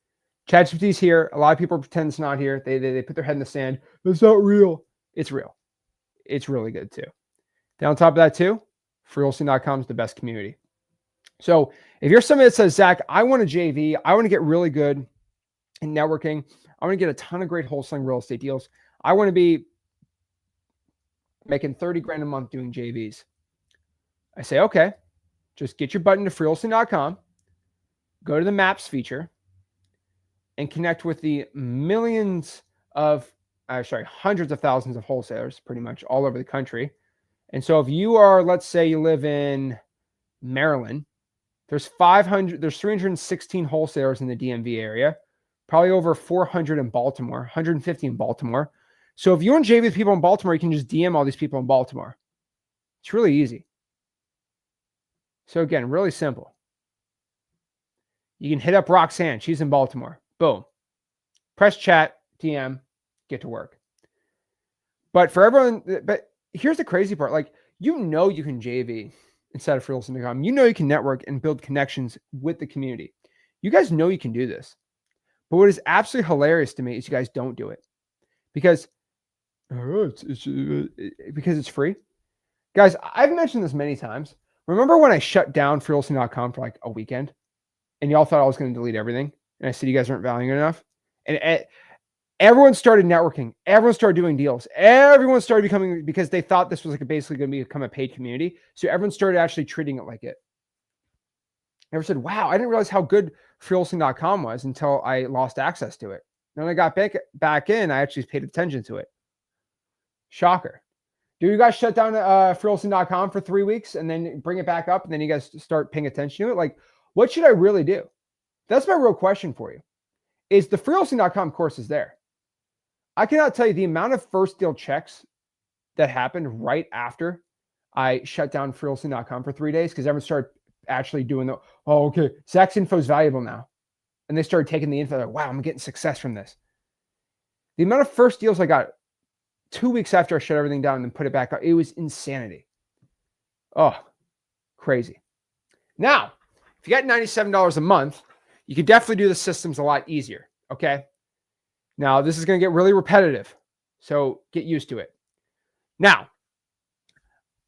ChatGPT's here. A lot of people pretend it's not here. They put their head in the sand. It's not real. It's real. It's really good too. Then on top of that too, freewholesaling.com is the best community. So if you're somebody that says, Zach, I want a JV, I want to get really good in networking, I want to get a ton of great wholesaling real estate deals, I want to be making 30 grand a month doing JVs. I say, okay, just get your butt into freewholesaling.com, go to the maps feature, and connect with the hundreds of thousands of wholesalers pretty much all over the country. And so if you are, let's say you live in Maryland, there's 316 wholesalers in the DMV area, probably over 400 in Baltimore, 150 in Baltimore. So if you want to JV with people in Baltimore, you can just DM all these people in Baltimore. It's really easy. So again, really simple. You can hit up Roxanne. She's in Baltimore. Boom. Press chat, DM, get to work. But for everyone, but here's the crazy part. Like, you can JV inside of freewholesaling.com. You can network and build connections with the community. You guys know you can do this. But what is absolutely hilarious to me is you guys don't do it. Because it's free. Guys, I've mentioned this many times. Remember when I shut down freewholesaling.com for like a weekend and y'all thought I was going to delete everything? And I said, you guys aren't valuing it enough. And everyone started networking. Everyone started doing deals. Everyone started becoming, because they thought this was like basically going to become a paid community. So everyone started actually treating it like it. Everyone said, wow, I didn't realize how good freewholesaling.com was until I lost access to it. Then I got back in, I actually paid attention to it. Shocker. Do you guys shut down freewholesaling.com for 3 weeks and then bring it back up and then you guys start paying attention to it? Like, what should I really do? That's my real question for you. Is the freewholesaling.com course is there? I cannot tell you the amount of first deal checks that happened right after I shut down freewholesaling.com for 3 days because everyone started actually doing okay, Zach's info is valuable now. And they started taking the info, like, wow, I'm getting success from this. The amount of first deals I got 2 weeks after I shut everything down and then put it back up, it was insanity. Oh, crazy. Now, if you got $97 a month, you can definitely do the systems a lot easier, okay? Now, this is going to get really repetitive, so get used to it. Now,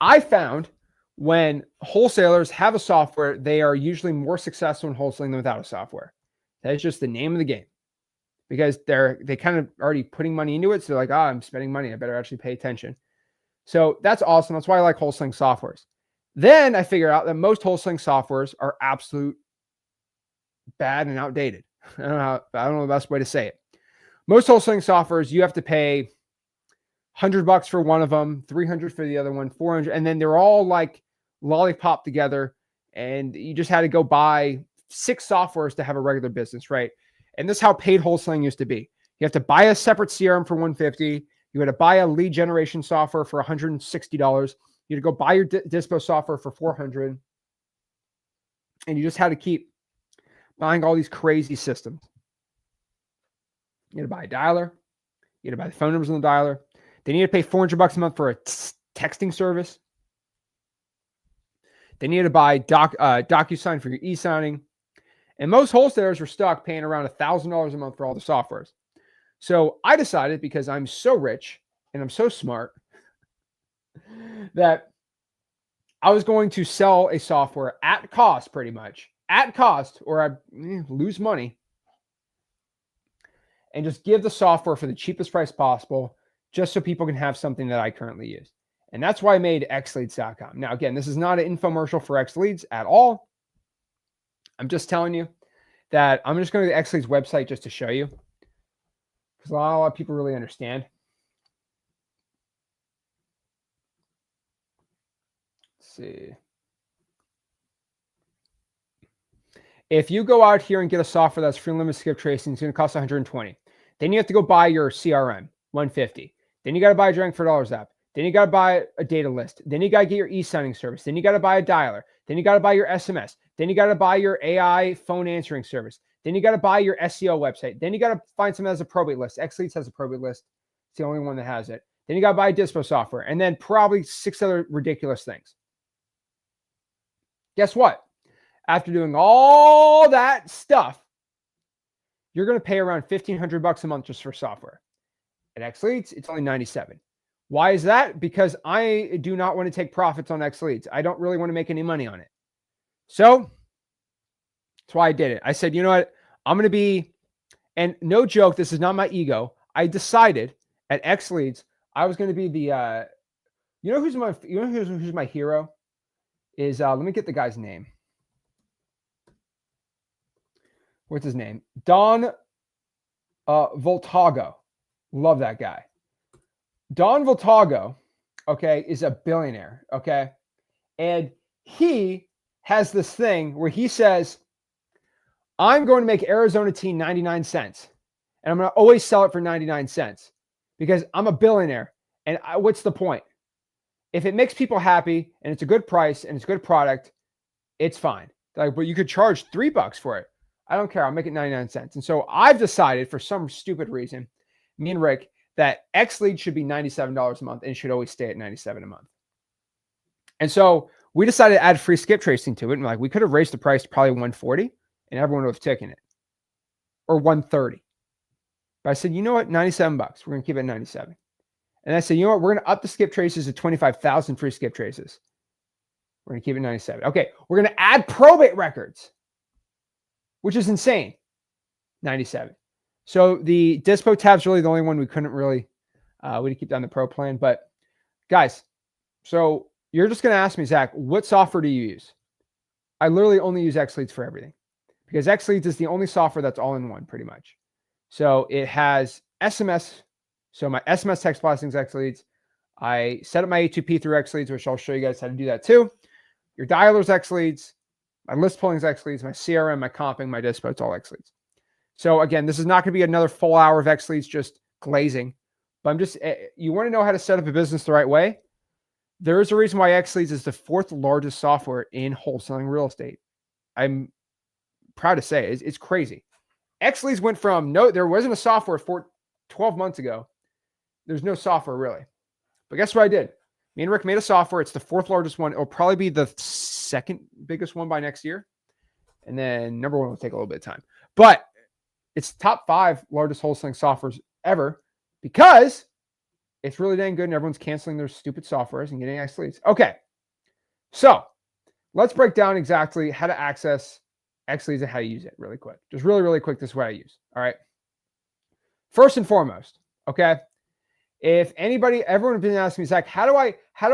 I found when wholesalers have a software, they are usually more successful in wholesaling than without a software. That is just the name of the game because they kind of already putting money into it. So they're like, I'm spending money. I better actually pay attention. So that's awesome. That's why I like wholesaling softwares. Then I figure out that most wholesaling softwares are absolute bad and outdated. I don't know the best way to say it. Most wholesaling softwares, you have to pay $100 for one of them, $300 for the other one, $400, and then they're all like lollipop together, and you just had to go buy 6 softwares to have a regular business, right? And this is how paid wholesaling used to be. You have to buy a separate CRM for $150. You had to buy a lead generation software for $160. You You had to go buy your dispo software for $400, and you just had to keep buying all these crazy systems. You had to buy a dialer. You had to buy the phone numbers on the dialer. Then you had to pay $400 a month for a texting service. Then you had to buy DocuSign for your e-signing. And most wholesalers were stuck paying around $1,000 a month for all the softwares. So I decided, because I'm so rich and I'm so smart, that I was going to sell a software at cost, pretty much at cost, or I lose money, and just give the software for the cheapest price possible, just so people can have something that I currently use. And that's why I made XLeads.com. Now, again, this is not an infomercial for XLeads at all. I'm just telling you that I'm just going to the XLeads website just to show you, because a lot of people really understand. Let's see. If you go out here and get a software that's free limit skip tracing, it's going to cost $120. Then you have to go buy your CRM, $150. Then you got to buy a Drank for Dollars app. Then you got to buy a data list. Then you got to get your e-signing service. Then you got to buy a dialer. Then you got to buy your SMS. Then you got to buy your AI phone answering service. Then you got to buy your SEO website. Then you got to find something that has a probate list. XLeads has a probate list. It's the only one that has it. Then you got to buy dispo software, and then probably 6 other ridiculous things. Guess what? After doing all that stuff, you're going to pay around $1,500 a month just for software. At XLeads, it's only $97. Why is that? Because I do not want to take profits on XLeads. I don't really want to make any money on it. So that's why I did it. I said, you know what? I'm going to be, and no joke, this is not my ego. I decided at XLeads, I was going to be the, who's my hero is, let me get the guy's name. What's his name? Don Voltago. Love that guy. Don Voltago, okay, is a billionaire, okay? And he has this thing where he says, I'm going to make Arizona tea 99 cents. And I'm going to always sell it for 99 cents because I'm a billionaire. And what's the point? If it makes people happy and it's a good price and it's a good product, it's fine. Like, but you could charge $3 for it. I don't care. I'll make it 99 cents. And so I've decided, for some stupid reason, me and Rick, that XLeads should be $97 a month and it should always stay at $97 a month. And so we decided to add free skip tracing to it. And we could have raised the price to probably $140 and everyone would have taken it, or $130. But I said, you know what? $97. We're going to keep it at 97. And I said, you know what? We're going to up the skip traces to 25,000 free skip traces. We're going to keep it 97. Okay. We're going to add probate records, which is insane. 97. So the dispo tab's really the only one we couldn't really, we did keep down the pro plan. But guys, so you're just going to ask me, Zach, what software do you use? I literally only use XLeads for everything, because XLeads is the only software that's all in one, pretty much. So it has SMS. So my SMS text blasting is XLeads. I set up my A2P through XLeads, which I'll show you guys how to do that too. Your dialer's XLeads. My list pulling is XLeads. My CRM, my comping, my dispo, it's all XLeads. So again, this is not going to be another full hour of XLeads just glazing, but I'm just, you want to know how to set up a business the right way. There is a reason why XLeads is the 4th largest software in wholesaling real estate. I'm proud to say it's crazy. XLeads went from there wasn't a software 12 months ago. There's no software really, but guess what I did? Me and Rick made a software. It's the 4th largest one. It'll probably be the 2nd biggest one by next year. And then number 1 will take a little bit of time, but it's top 5 largest wholesaling softwares ever, because it's really dang good and everyone's canceling their stupid softwares and getting XLeads. Okay. So let's break down exactly how to access XLeads and how to use it really quick. Just really, really quick. This is what I use. All right. First and foremost. Okay. If everyone has been asking me, Zach, how do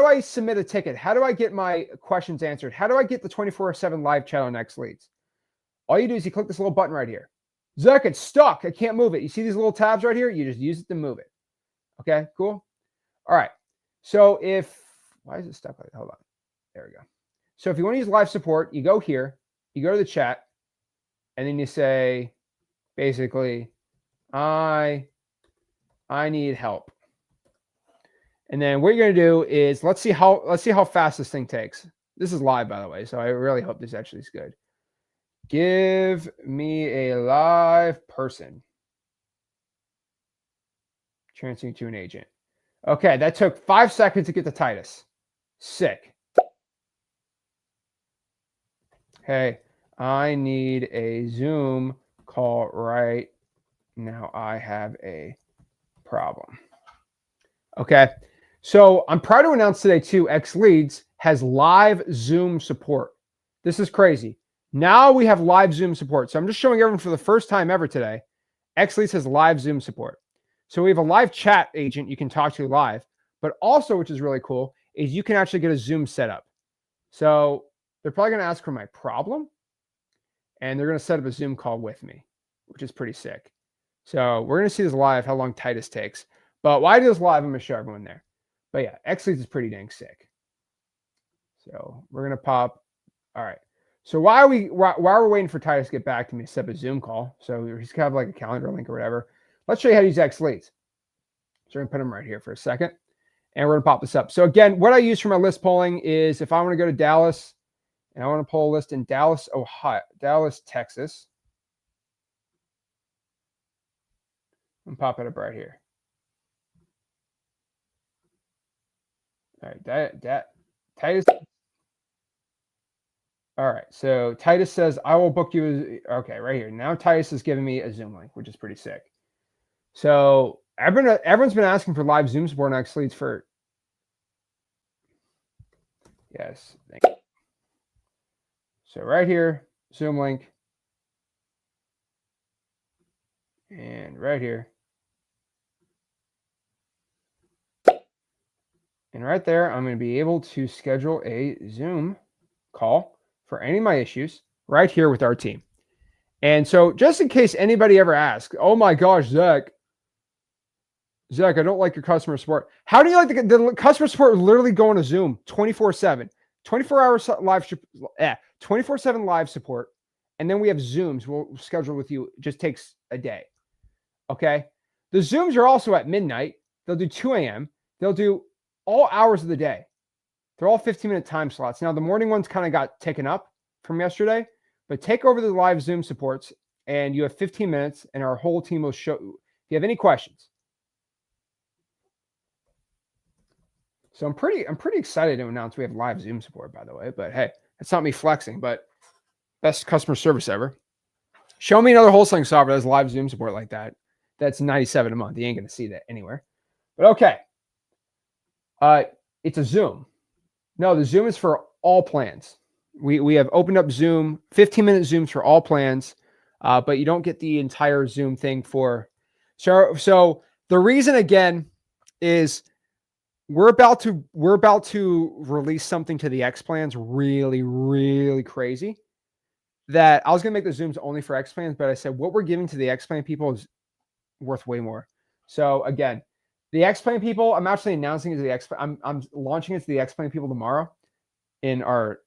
I submit a ticket? How do I get my questions answered? How do I get the 24/7 live chat on XLeads? All you do is you click this little button right here. Zach, it's stuck. I can't move it. You see these little tabs right here? You just use it to move it. Okay, cool. All right. So why is it stuck? Hold on. There we go. So if you want to use live support, you go here, you go to the chat, and then you say, basically, I need help. And then what you're going to do is let's see how fast this thing takes. This is live, by the way, so I really hope this actually is good. Give me a live person. Transferring to an agent. Okay, that took 5 seconds to get to Titus. Sick. Hey, I need a Zoom call right now. I have a problem. Okay, so I'm proud to announce today too, XLeads has live Zoom support. This is crazy. Now we have live Zoom support. So I'm just showing everyone for the first time ever today. XLeads has live Zoom support. So we have a live chat agent you can talk to live, but also, which is really cool, is you can actually get a Zoom set up. So they're probably going to ask for my problem, and they're going to set up a Zoom call with me, which is pretty sick. So we're going to see this live, how long Titus takes. But while I do this live, I'm going to show everyone there. But yeah, XLeads is pretty dang sick. So we're going to pop. All right. So while we're waiting for Titus to get back to me to set up a Zoom call, so he's got like a calendar link or whatever. Let's show you how to use XLeads. So we're going to put them right here for a second. And we're going to pop this up. So again, what I use for my list polling is if I want to go to Dallas and I want to poll a list in Dallas, Ohio, Dallas, Texas. I'm popping it up right here. All right, Titus. All right, so Titus says, I will book you. Okay, right here. Now Titus is giving me a Zoom link, which is pretty sick. So everyone's been asking for live Zoom support on XLeads for. Yes, thank you. So right here, Zoom link. And right here. And right there, I'm going to be able to schedule a Zoom call for any of my issues right here with our team. And so just in case anybody ever asks, oh my gosh, Zach, I don't like your customer support. How do you like the customer support literally go on a Zoom 24/7, 24-hour live, 24/7 live support. And then we have Zooms we'll schedule with you. It just takes a day. Okay. The Zooms are also at midnight. They'll do 2 a.m. They'll do all hours of the day. They're all 15-minute time slots. Now, the morning ones kind of got taken up from yesterday, but take over the live Zoom supports and you have 15 minutes and our whole team will show you if you have any questions. So I'm pretty excited to announce we have live Zoom support, by the way, but hey, it's not me flexing, but best customer service ever. Show me another wholesaling software that has live Zoom support like that. That's $97 a month. You ain't going to see that anywhere. But okay. It's a Zoom. No, the Zoom is for all plans. We have opened up Zoom, 15-minute Zooms for all plans, but you don't get the entire Zoom thing for. So the reason again is we're about to release something to the X plans really, really crazy. That I was gonna make the Zooms only for X plans, but I said what we're giving to the X plan people is worth way more. So again, the X Plan people, I'm actually announcing it to the X Plan. I'm launching it to the X Plan people tomorrow in our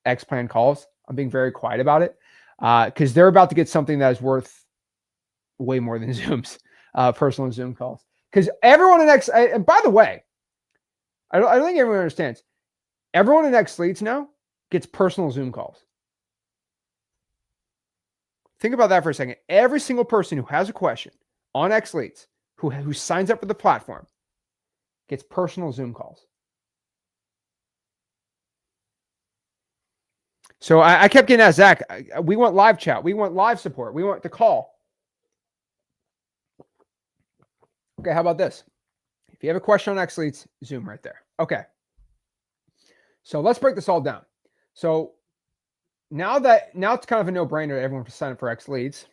X Plan calls. I'm being very quiet about it because they're about to get something that is worth way more than Zooms, personal Zoom calls. Because everyone in X, and by the way, I don't think everyone understands. Everyone in XLeads now gets personal Zoom calls. Think about that for a second. Every single person who has a question on XLeads, who signs up for the platform, gets personal Zoom calls. So I kept getting asked, Zach, we want live chat. We want live support. We want the call. Okay, how about this? If you have a question on XLeads, Zoom right there. Okay. So let's break this all down. So now it's kind of a no-brainer. Everyone to sign up for XLeads.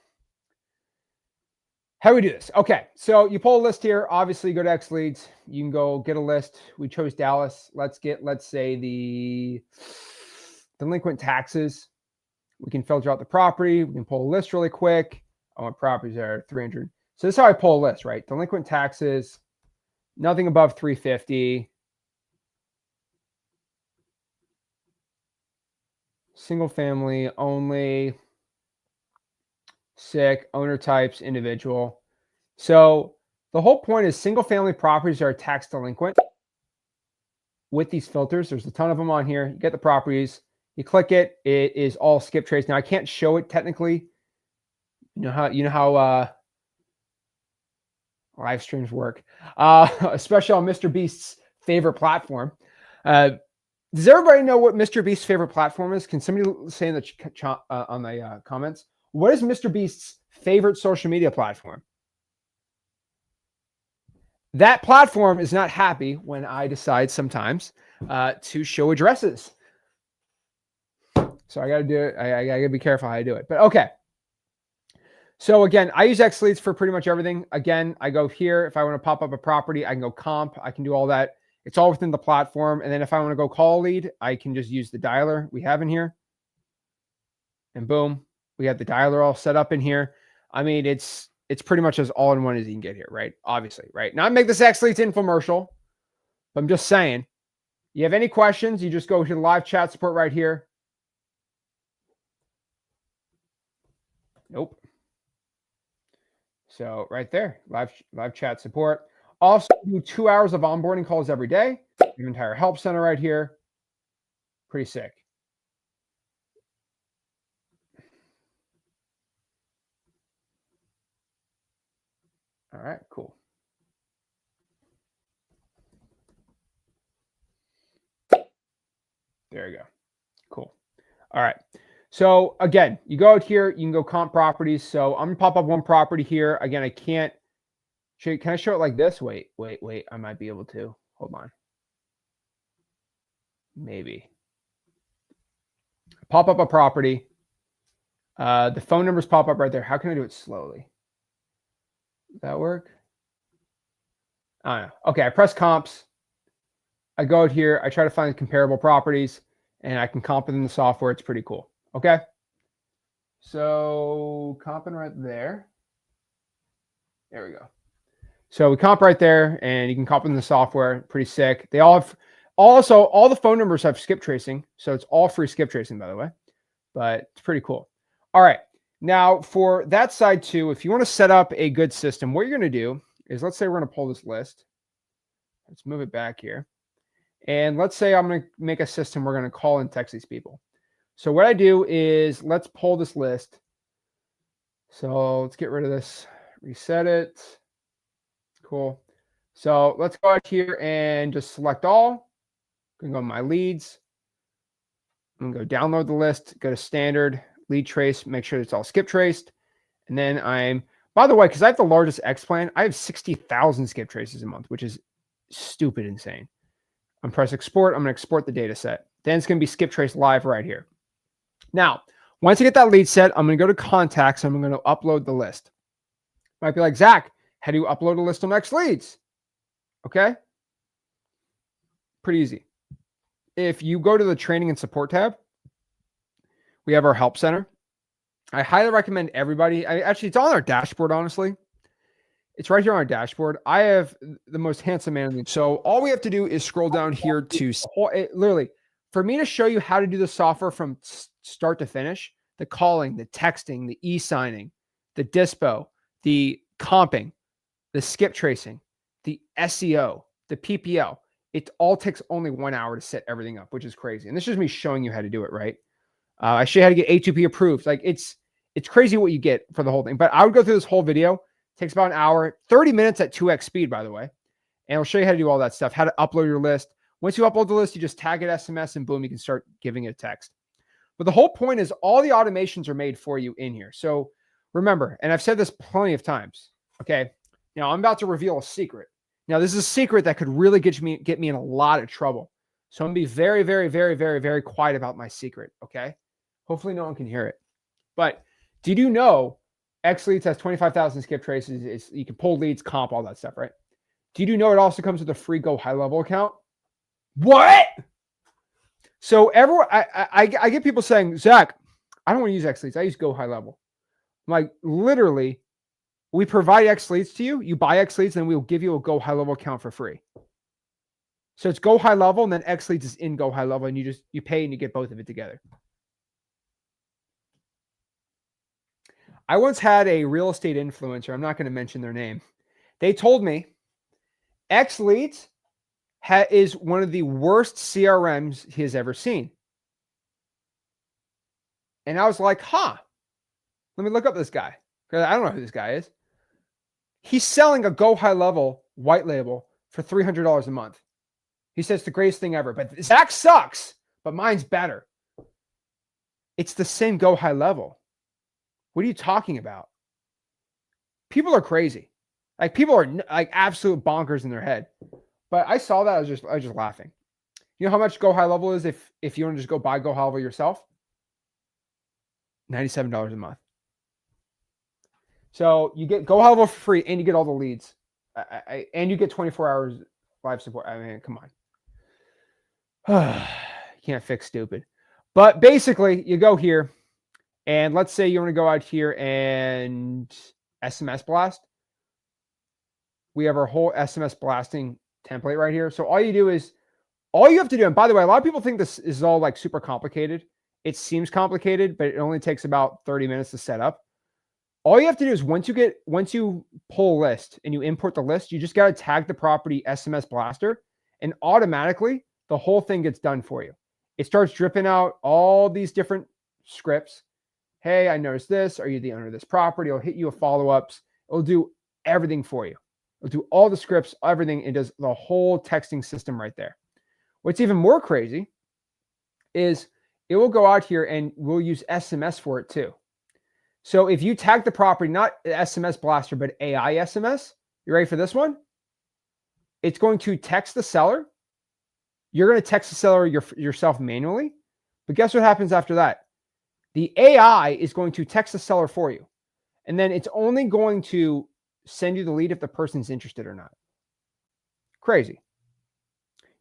How do we do this? Okay, so you pull a list here. Obviously, you go to XLeads. You can go get a list. We chose Dallas. Let's say, the delinquent taxes. We can filter out the property. We can pull a list really quick. I want properties that are 300. So this is how I pull a list, right? Delinquent taxes, nothing above 350. Single family only. Sick, owner types, individual. So the whole point is single family properties are tax delinquent. with these filters. There's a ton of them on here. You get the properties. You click it. It is all skip trace. Now I can't show it technically. You know how live streams work, especially on Mr. Beast's favorite platform. Does everybody know what Mr. Beast's favorite platform is? Can somebody say in the on the comments? What is Mr. Beast's favorite social media platform? That platform is not happy when I decide sometimes to show addresses. So I got to do it. I got to be careful how I do it. But okay. So again, I use XLeads for pretty much everything. Again, I go here. If I want to pop up a property, I can go comp. I can do all that. It's all within the platform. And then if I want to go call a lead, I can just use the dialer we have in here. And boom, we have the dialer all set up in here. I mean, it's pretty much as all-in-one as you can get here, right? Obviously, right? Not make this XLeads infomercial, but I'm just saying. You have any questions, you just go to the live chat support right here. Nope. So right there, live chat support. Also do 2 hours of onboarding calls every day. Your entire help center right here. Pretty sick. All right, cool. There you go. Cool. All right. So again, you go out here, you can go comp properties. So I'm gonna pop up one property here. Again, I can't show you. Can I show it like this? Wait. I might be able to. Hold on. Maybe. Pop up a property. The phone numbers pop up right there. How can I do it slowly? Does that work? I don't know. Okay, I press comps. I go out here. I try to find comparable properties, and I can comp it in the software. It's pretty cool. Okay. So comping right there. There we go. So we comp right there, and you can comp in the software. Pretty sick. They all have also all the phone numbers have skip tracing, so it's all free skip tracing, by the way. But it's pretty cool. All right. Now for that side too, if you want to set up a good system, what you're going to do is, let's say we're going to pull this list. Let's move it back here. And let's say I'm going to make a system. We're going to call and text these people. So what I do is, let's pull this list. So let's get rid of this, reset it. Cool. So let's go out here and just select all. I'm going to go to my leads. I'm going to go download the list, go to standard, lead trace, make sure it's all skip traced. And then by the way, because I have the largest X plan, I have 60,000 skip traces a month, which is stupid insane. I'm press export. I'm going to export the data set. Then it's going to be skip trace live right here. Now, once I get that lead set, I'm going to go to contacts. And I'm going to upload the list. Might be like, Zach, how do you upload a list on XLeads? Okay. Pretty easy. If you go to the training and support tab, we have our help center. I highly recommend everybody. Actually, it's on our dashboard, honestly. It's right here on our dashboard. I have the most handsome man. So all we have to do is scroll down here to literally, for me to show you how to do the software from start to finish, the calling, the texting, the e-signing, the dispo, the comping, the skip tracing, the SEO, the PPL. It all takes only 1 hour to set everything up, which is crazy. And this is me showing you how to do it, right? I show you how to get A2P approved. Like it's crazy what you get for the whole thing. But I would go through this whole video. It takes about an hour, 30 minutes at 2x speed, by the way. And I'll show you how to do all that stuff, how to upload your list. Once you upload the list, you just tag it SMS and boom, you can start giving it a text. But the whole point is all the automations are made for you in here. So remember, and I've said this plenty of times, okay? Now I'm about to reveal a secret. Now this is a secret that could really get me in a lot of trouble. So I'm gonna be very, very, very, very, very quiet about my secret, okay? Hopefully no one can hear it. But did you know XLeads has 25,000 skip traces? You can pull leads, comp, all that stuff, right? Did you know it also comes with a free Go High Level account? What? So everyone, I get people saying, Zach, I don't want to use XLeads. I use Go High Level. I'm like, literally, we provide XLeads to you. You buy XLeads, and we'll give you a Go High Level account for free. So it's Go High Level, and then XLeads is in Go High Level, and you pay and you get both of it together. I once had a real estate influencer. I'm not going to mention their name. They told me XLeads is one of the worst CRMs he has ever seen. And I was like, let me look up this guy, because I don't know who this guy is. He's selling a Go High Level white label for $300 a month. He says it's the greatest thing ever, but Zach sucks, but mine's better. It's the same Go High Level. What are you talking about? People are crazy. Like, people are like absolute bonkers in their head. But I saw that, I was just laughing. You know how much Go High Level is if you want to just go buy Go High Level yourself? $97 a month. So you get Go High Level for free, and you get all the leads, and you get 24 hours live support. I mean, come on. You can't fix stupid. But basically, you go here, and let's say you want to go out here and SMS blast. We have our whole SMS blasting template right here. So all you have to do, and by the way, a lot of people think this is all like super complicated. It seems complicated, but it only takes about 30 minutes to set up. All you have to do is once you pull a list and you import the list, you just got to tag the property SMS blaster, and automatically the whole thing gets done for you. It starts dripping out all these different scripts. Hey, I noticed this. Are you the owner of this property? It'll hit you with follow-ups. It'll do everything for you. It'll do all the scripts, everything. It does the whole texting system right there. What's even more crazy is it will go out here and we'll use SMS for it too. So if you tag the property, not SMS blaster, but AI SMS, you ready for this one? It's going to text the seller. You're going to text the seller yourself manually. But guess what happens after that? The AI is going to text the seller for you. And then it's only going to send you the lead if the person's interested or not. Crazy.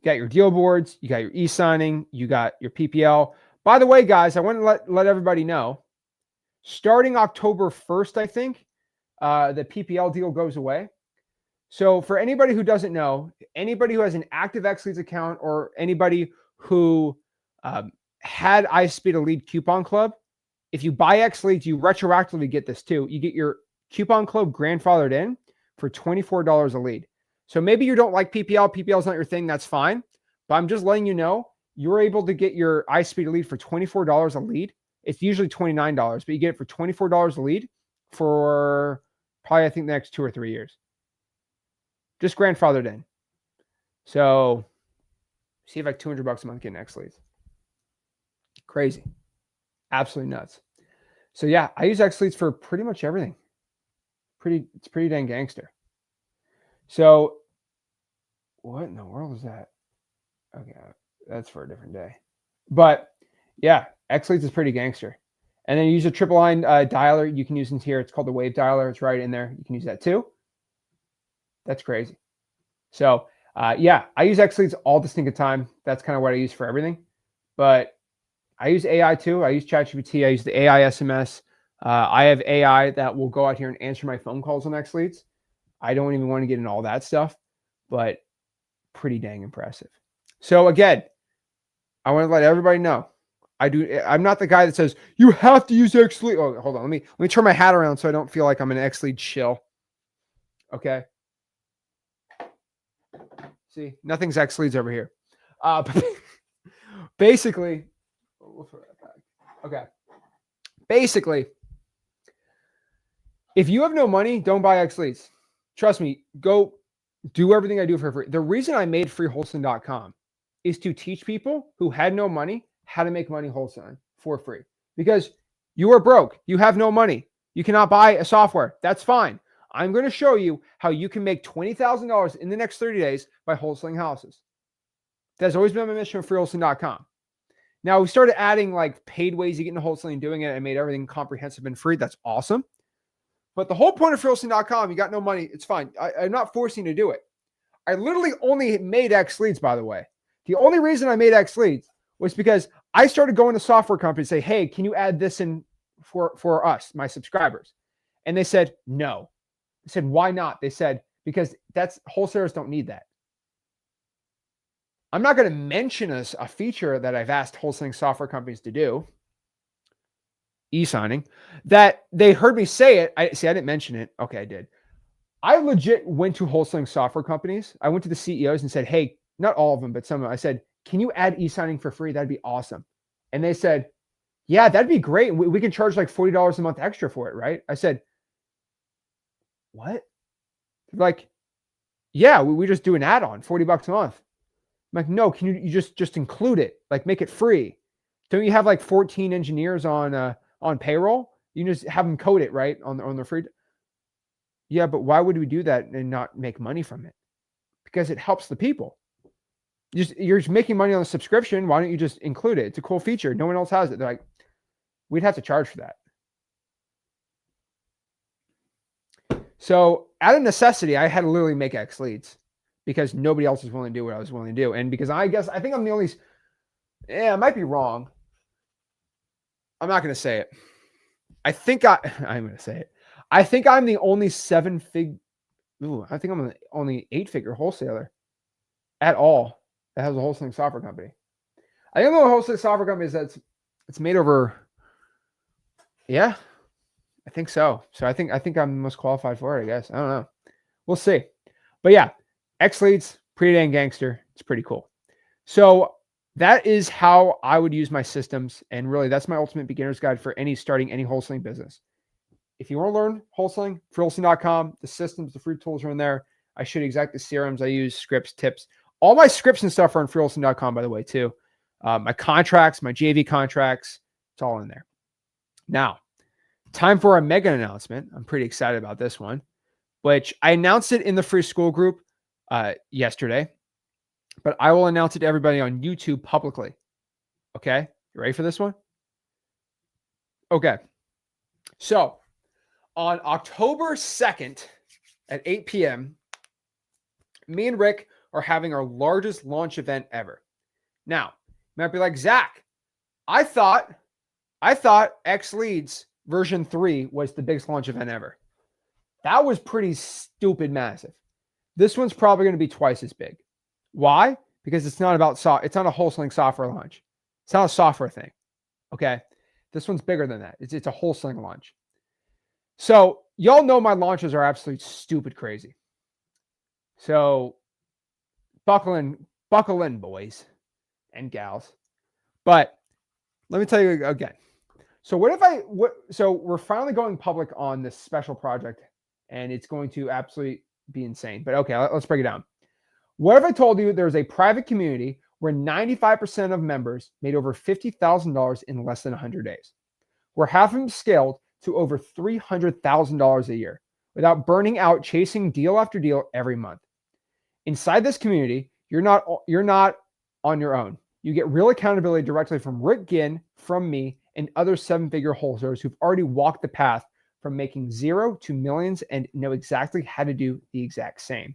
You got your deal boards, you got your e-signing, you got your PPL. By the way, guys, I want to let everybody know, starting October 1st, I think, the PPL deal goes away. So for anybody who doesn't know, anybody who has an active XLeads account or anybody who had iSpeed a Lead Coupon Club, if you buy XLeads, you retroactively get this too. You get your coupon club grandfathered in for $24 a lead. So maybe you don't like PPL. PPL is not your thing. That's fine. But I'm just letting you know, you're able to get your iSpeed a Lead for $24 a lead. It's usually $29, but you get it for $24 a lead for probably, I think, the next 2 or 3 years. Just grandfathered in. So see if like $200 a month getting XLeads. Crazy. Absolutely nuts. So yeah, I use XLeads for pretty much everything. It's pretty dang gangster. So what in the world is that? Okay, that's for a different day. But yeah, XLeads is pretty gangster. And then you use a triple line dialer. You can use in here. It's called the wave dialer. It's right in there. You can use that too. That's crazy. So yeah, I use XLeads all the stinking time. That's kind of what I use for everything. But I use AI too. I use ChatGPT. I use the AI SMS. I have AI that will go out here and answer my phone calls on XLeads. I don't even want to get into all that stuff, but pretty dang impressive. So again, I want to let everybody know, I'm not the guy that says you have to use XLeads. Oh, hold on. Let me turn my hat around so I don't feel like I'm an XLeads shill. Okay. See, nothing's XLeads over here. Basically, we'll throw that back. Okay. Basically, if you have no money, don't buy XLeads. Trust me, go do everything I do for free. The reason I made freewholesaling.com is to teach people who had no money how to make money wholesaling for free. Because you are broke. You have no money. You cannot buy a software. That's fine. I'm going to show you how you can make $20,000 in the next 30 days by wholesaling houses. That's always been my mission of freewholesaling.com. Now, we started adding like paid ways to get into wholesaling and doing it. I made everything comprehensive and free. That's awesome. But the whole point of freewholesaling.com, you got no money, it's fine. I'm not forcing you to do it. I literally only made XLeads, by the way. The only reason I made XLeads was because I started going to software companies and say, hey, can you add this in for us, my subscribers? And they said, no. I said, why not? They said, because wholesalers don't need that. I'm not going to mention a feature that I've asked wholesaling software companies to do, e-signing, that they heard me say it. I didn't mention it. Okay, I did. I legit went to wholesaling software companies. I went to the CEOs and said, hey, not all of them, but some of them. I said, can you add e-signing for free? That'd be awesome. And they said, yeah, that'd be great. We can charge like $40 a month extra for it, right? I said, what? Like, yeah, we just do an add-on, $40 a month. I'm like, no, can you just include it? Like, make it free. Don't you have like 14 engineers on payroll? You can just have them code it, right? On their free. Yeah, but why would we do that and not make money from it? Because it helps the people. You're just making money on the subscription. Why don't you just include it? It's a cool feature. No one else has it. They're like, we'd have to charge for that. So out of necessity, I had to literally make XLeads because nobody else was willing to do what I was willing to do. And because I think I'm the only, I might be wrong. I'm not going to say it. I'm going to say it. I think I'm the only I think I'm the only 8-figure wholesaler at all that has a wholesaling software company. I think the wholesaling software company is it's made over. Yeah, I think so. So I think I'm the most qualified for it, I guess. I don't know. We'll see. But yeah, XLeads, pretty dang gangster. It's pretty cool. So that is how I would use my systems. And really, that's my ultimate beginner's guide for starting any wholesaling business. If you want to learn wholesaling, wholesaling.com, the systems, the free tools are in there. I show you exactly the CRMs I use, scripts, tips. All my scripts and stuff are on wholesaling.com, by the way, too. My contracts, my JV contracts, it's all in there. Now, time for a mega announcement. I'm pretty excited about this one, which I announced it in the free school group yesterday, but I will announce it to everybody on YouTube publicly. Okay? You ready for this one? Okay. So on October 2nd at 8 p.m., me and Rick are having our largest launch event ever. Now, you might be like, Zach, I thought XLeads version 3 was the biggest launch event ever. That was pretty stupid massive. This one's probably going to be twice as big. Why? Because it's not it's not a wholesaling software launch. It's not a software thing. Okay. This one's bigger than that. It's a wholesaling launch. So y'all know my launches are absolutely stupid crazy. So buckle in, boys and gals. But let me tell you again. So so we're finally going public on this special project, and it's going to absolutely be insane. But okay, let's break it down. What if I told you there's a private community where 95% of members made over $50,000 in less than 100 days, where half of them scaled to over $300,000 a year without burning out chasing deal after deal every month? Inside this community, you're not on your own. You get real accountability directly from Rick Ginn, from me, and other 7-figure wholesalers who've already walked the path from making zero to millions and know exactly how to do the exact same.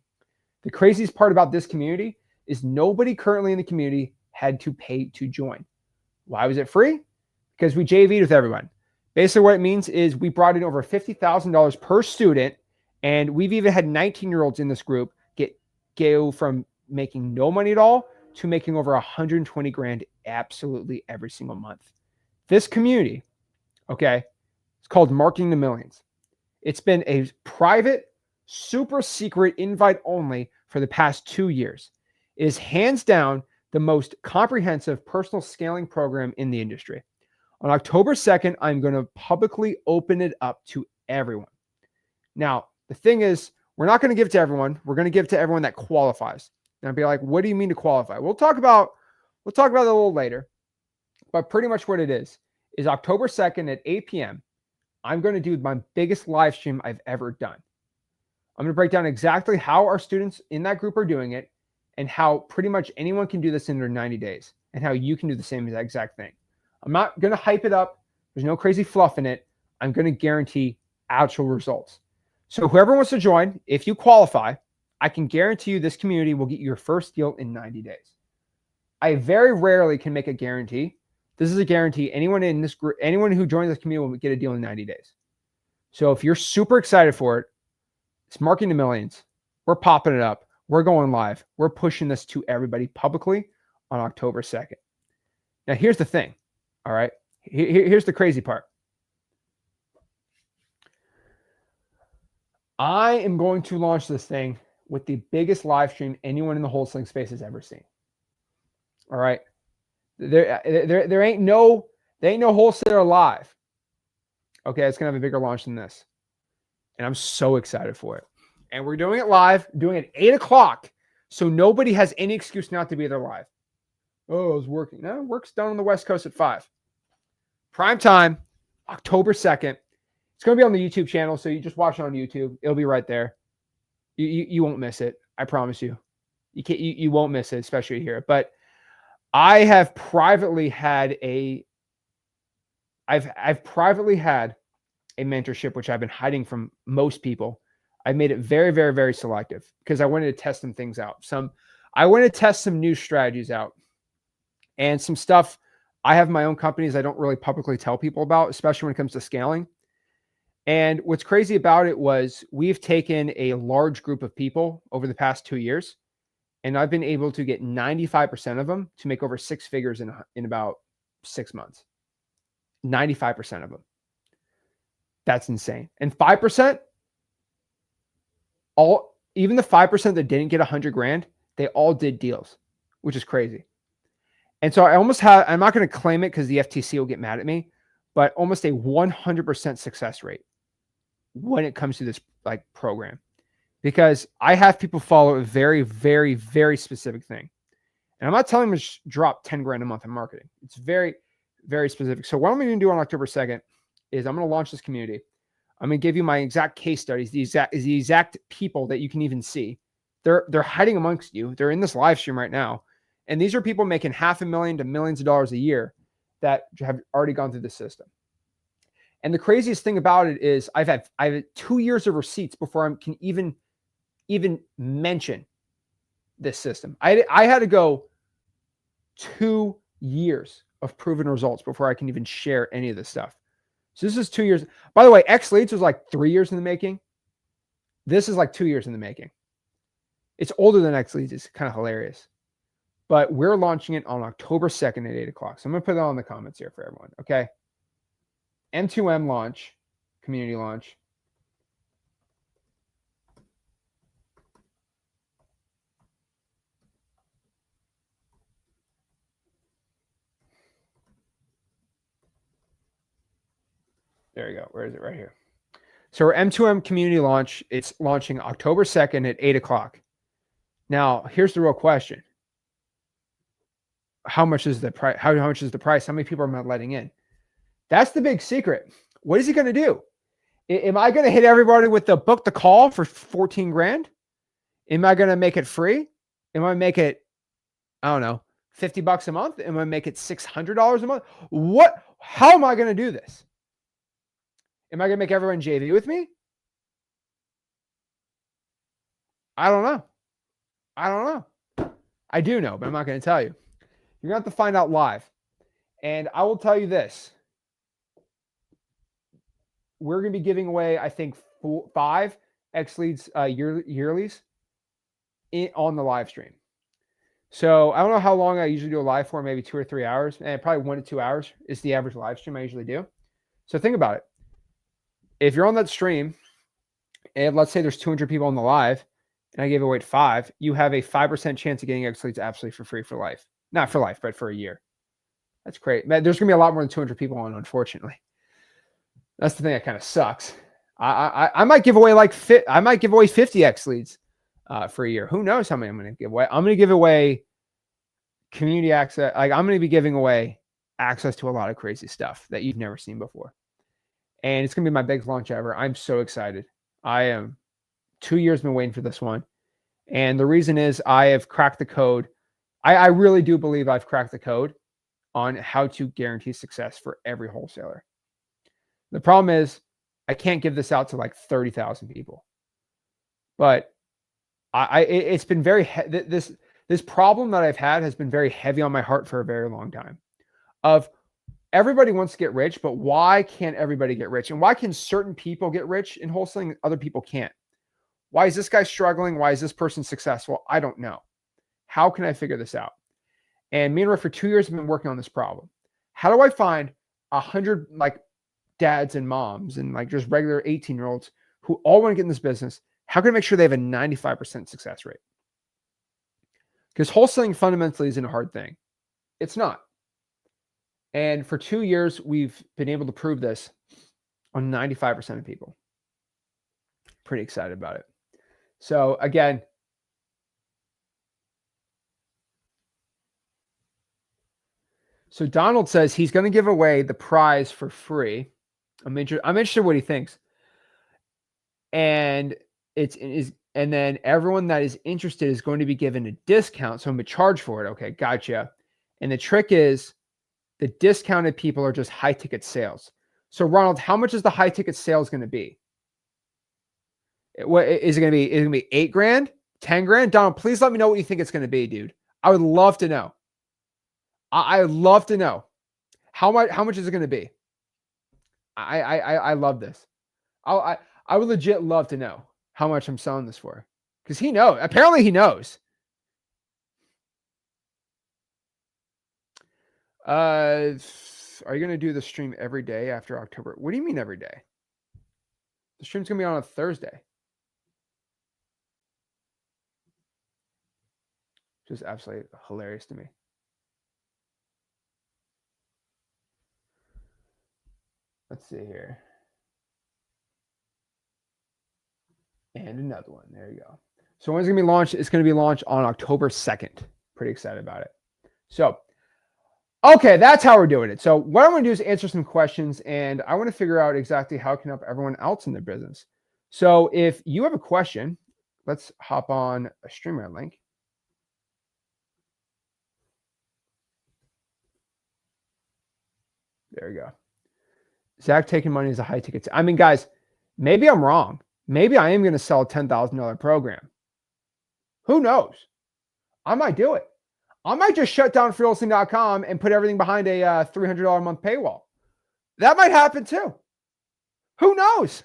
The craziest part about this community is nobody currently in the community had to pay to join. Why was it free? Because we JV'd with everyone. Basically what it means is we brought in over $50,000 per student, and we've even had 19-year-olds in this group go from making no money at all to making over 120 grand absolutely every single month. This community, okay, it's called Marketing to Millions. It's been a private, super secret, invite only for the past 2 years. It is hands down the most comprehensive personal scaling program in the industry. On October 2nd, I'm going to publicly open it up to everyone. Now, the thing is, we're not going to give it to everyone. We're going to give it to everyone that qualifies. And I'll be like, what do you mean to qualify? We'll talk about it a little later. But pretty much what it is October 2nd at 8 p.m., I'm going to do my biggest live stream I've ever done. I'm going to break down exactly how our students in that group are doing it and how pretty much anyone can do this in under 90 days and how you can do the same exact thing. I'm not going to hype it up. There's no crazy fluff in it. I'm going to guarantee actual results. So whoever wants to join, if you qualify, I can guarantee you this community will get your first deal in 90 days. I very rarely can make a guarantee. This is a guarantee. Anyone in this group, anyone who joins this community will get a deal in 90 days. So if you're super excited for it, it's Marketing to Millions. We're popping it up. We're going live. We're pushing this to everybody publicly on October 2nd. Now, here's the thing. All right. Here's the crazy part. I am going to launch this thing with the biggest live stream anyone in the wholesaling space has ever seen. All right. There ain't no wholesaler live. Okay, it's gonna have a bigger launch than this. And I'm so excited for it. And we're doing it live, doing it at 8 o'clock. So nobody has any excuse not to be there live. Oh, I was working. No, work's done on the West Coast at 5. Prime time, October 2nd. It's going to be on the YouTube channel, so you just watch it on YouTube. It'll be right there. You won't miss it. I promise you. You won't miss it, especially here. But I have privately had I've privately had a mentorship, which I've been hiding from most people. I've made it very, very, very selective because I wanted to test some things out. I wanted to test some new strategies out and some stuff. I have my own companies I don't really publicly tell people about, especially when it comes to scaling. And what's crazy about it was we've taken a large group of people over the past 2 years, and I've been able to get 95% of them to make over 6 figures in about 6 months. 95% of them. That's insane. And 5%, even the 5% that didn't get 100 grand, they all did deals, which is crazy. And so I almost have, I'm not going to claim it because the FTC will get mad at me, but almost a 100% success rate when it comes to this like program, because I have people follow a very, very, very specific thing. And I'm not telling them to drop 10 grand a month in marketing. It's very, very specific. So what I'm going to do on October 2nd is I'm going to launch this community. I'm going to give you my exact case studies, the exact people that you can even see. They're hiding amongst you. They're in this live stream right now. And these are people making $500,000 to millions of dollars a year that have already gone through the system. And the craziest thing about it is I've had 2 years of receipts before I can even mention this system. I had to go 2 years of proven results before I can even share any of this stuff. So this is 2 years. By the way, XLeads was like 3 years in the making. This is like 2 years in the making. It's older than XLeads. It's kind of hilarious. But we're launching it on October 2nd at 8 o'clock. So I'm going to put that on the comments here for everyone. Okay. M2M launch, community launch. There you go. Where is it? Right here. So our M2M community launch, it's launching October 2nd at 8 o'clock. Now, here's the real question. How much is the price? How much is the price? How many people am I letting in? That's the big secret. What is he going to do? Am I going to hit everybody with the book the call for 14 grand? Am I going to make it free? Am I make it, I don't know, $50 a month? Am I make it $600 a month? How am I going to do this? Am I going to make everyone JV with me? I don't know. I do know, but I'm not going to tell you. You're going to have to find out live. And I will tell you this. We're going to be giving away, I think, 5 XLeads yearlies on the live stream. So I don't know how long I usually do a live for, maybe 2 or 3 hours. And probably 1 to 2 hours is the average live stream I usually do. So think about it. If you're on that stream, and let's say there's 200 people on the live, and I gave away 5, you have a 5% chance of getting XLeads absolutely for free for life. Not for life, but for a year. That's great. Man, there's going to be a lot more than 200 people on, unfortunately. That's the thing that kind of sucks. I might give away I might give away 50 XLeads for a year. Who knows how many I'm going to give away? I'm going to give away community access. I'm going to be giving away access to a lot of crazy stuff that you've never seen before. And it's going to be my biggest launch ever. I'm so excited. I am 2 years been waiting for this one. And the reason is I have cracked the code. I really do believe I've cracked the code on how to guarantee success for every wholesaler. The problem is I can't give this out to like 30,000 people. But it's been very this problem that I've had has been very heavy on my heart for a very long time. Of everybody wants to get rich, but why can't everybody get rich? And why can certain people get rich in wholesaling and other people can't? Why is this guy struggling? Why is this person successful? I don't know. How can I figure this out? And me and Rick for 2 years have been working on this problem. How do I find 100 like dads and moms and like just regular 18-year-olds who all want to get in this business? How can I make sure they have a 95% success rate? Because wholesaling fundamentally isn't a hard thing. It's not. And for 2 years, we've been able to prove this on 95% of people. Pretty excited about it. So again, so Donald says he's going to give away the prize for free. I'm interested in what he thinks. And and then everyone that is interested is going to be given a discount. So I'm going to charge for it. Okay, gotcha. And the trick is the discounted people are just high ticket sales. So Ronald, how much is the high ticket sales going to be? What is it going to be? Is it going to be 8 grand, 10 grand? Donald, please let me know what you think it's going to be, dude. I would love to know. I'd love to know how much is it going to be? I love this. I would legit love to know how much I'm selling this for, because he knows. Apparently he knows. Are you going to do the stream every day after October? What do you mean every day? The stream's going to be on a Thursday. Just absolutely hilarious to me. Let's see here. And another one. There you go. So when's it going to be launched? It's going to be launched on October 2nd. Pretty excited about it. So, okay, that's how we're doing it. So what I'm going to do is answer some questions, and I want to figure out exactly how it can help everyone else in their business. So if you have a question, let's hop on a StreamYard link. There you go. Zach taking money as a high ticket. I mean, guys, maybe I'm wrong. Maybe I am going to sell a $10,000 program. Who knows? I might do it. I might just shut down freewholesaling.com and put everything behind a $300 a month paywall. That might happen too. Who knows?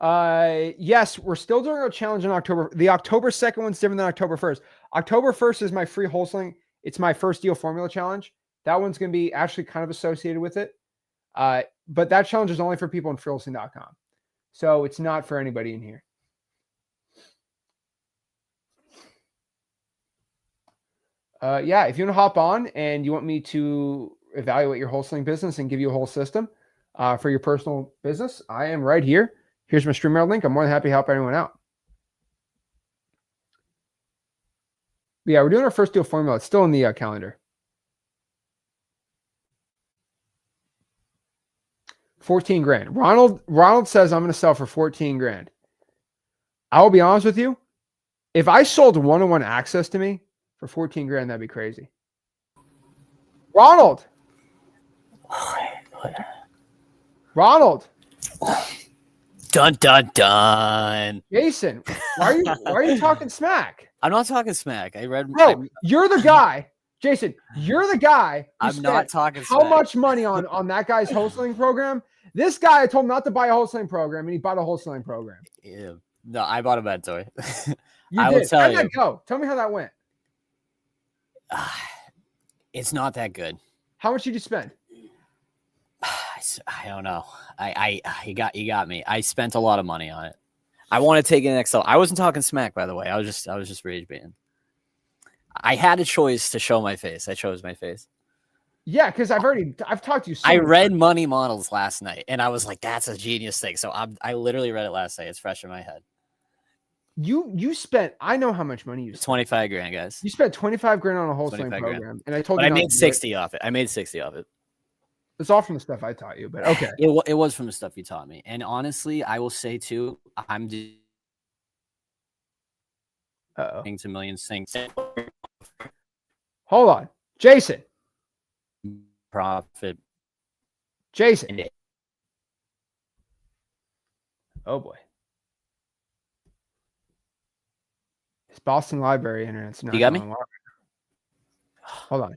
Yes, we're still doing our challenge in October. The October 2nd one's different than October 1st. October 1st is my free wholesaling. It's my first deal formula challenge. That one's going to be actually kind of associated with it. But that challenge is only for people on freewholesaling.com. So it's not for anybody in here. Yeah, if you want to hop on and you want me to evaluate your wholesaling business and give you a whole system for your personal business, I am right here. Here's my StreamYard link. I'm more than happy to help anyone out. But yeah, we're doing our first deal formula. It's still in the calendar. 14 grand. Ronald says I'm going to sell for 14 grand. I will be honest with you. If I sold one-on-one access to me for 14 grand, that'd be crazy. Ronald. Dun, dun, dun. Jason, why are you talking smack? I'm not talking smack. You're the guy. Jason, you're the guy. I'm not talking smack. How much money on that guy's wholesaling program? This guy, I told him not to buy a wholesaling program, and he bought a wholesaling program. Yeah. No, I bought a mentor. I will tell you. How'd that go? Tell me how that went. It's not that good. How much did you spend? I don't know. You got me. I spent a lot of money on it. I want to take an XL. I wasn't talking smack, by the way. I was just rage baiting. I had a choice to show my face. I chose my face. Yeah, because I've talked to you. I read Money Models last night, and I was like, "That's a genius thing." So I literally read it last night. It's fresh in my head. You spent. I know how much money you spent. 25 grand, guys. You spent 25 grand on a wholesaling program, and I told you. I made 60 off it. I made 60 off it. It's all from the stuff I taught you, but okay. It was from the stuff you taught me, and honestly, I will say too, I'm doing to millions things. Hold on, Jason. Profit. Jason. Oh boy. His Boston Library internet's not. You got me? Hold on.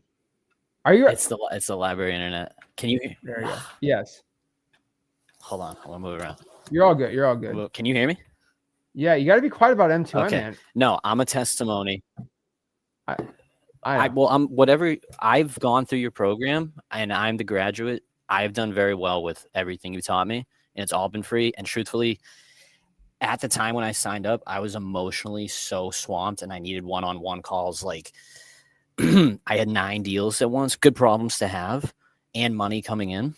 Are you? It's the library internet. Can you? There you go. Yes. Hold on. I want to move around. You're all good. You're all good. Can you hear me? Yeah, you got to be quiet about M2M, okay. man. No, I'm a testimony. I'm whatever. I've gone through your program, and I'm the graduate. I've done very well with everything you taught me. and it's all been free. And truthfully, at the time when I signed up, I was emotionally so swamped and I needed one-on-one calls. Like I had 9 deals at once, good problems to have, and money coming in.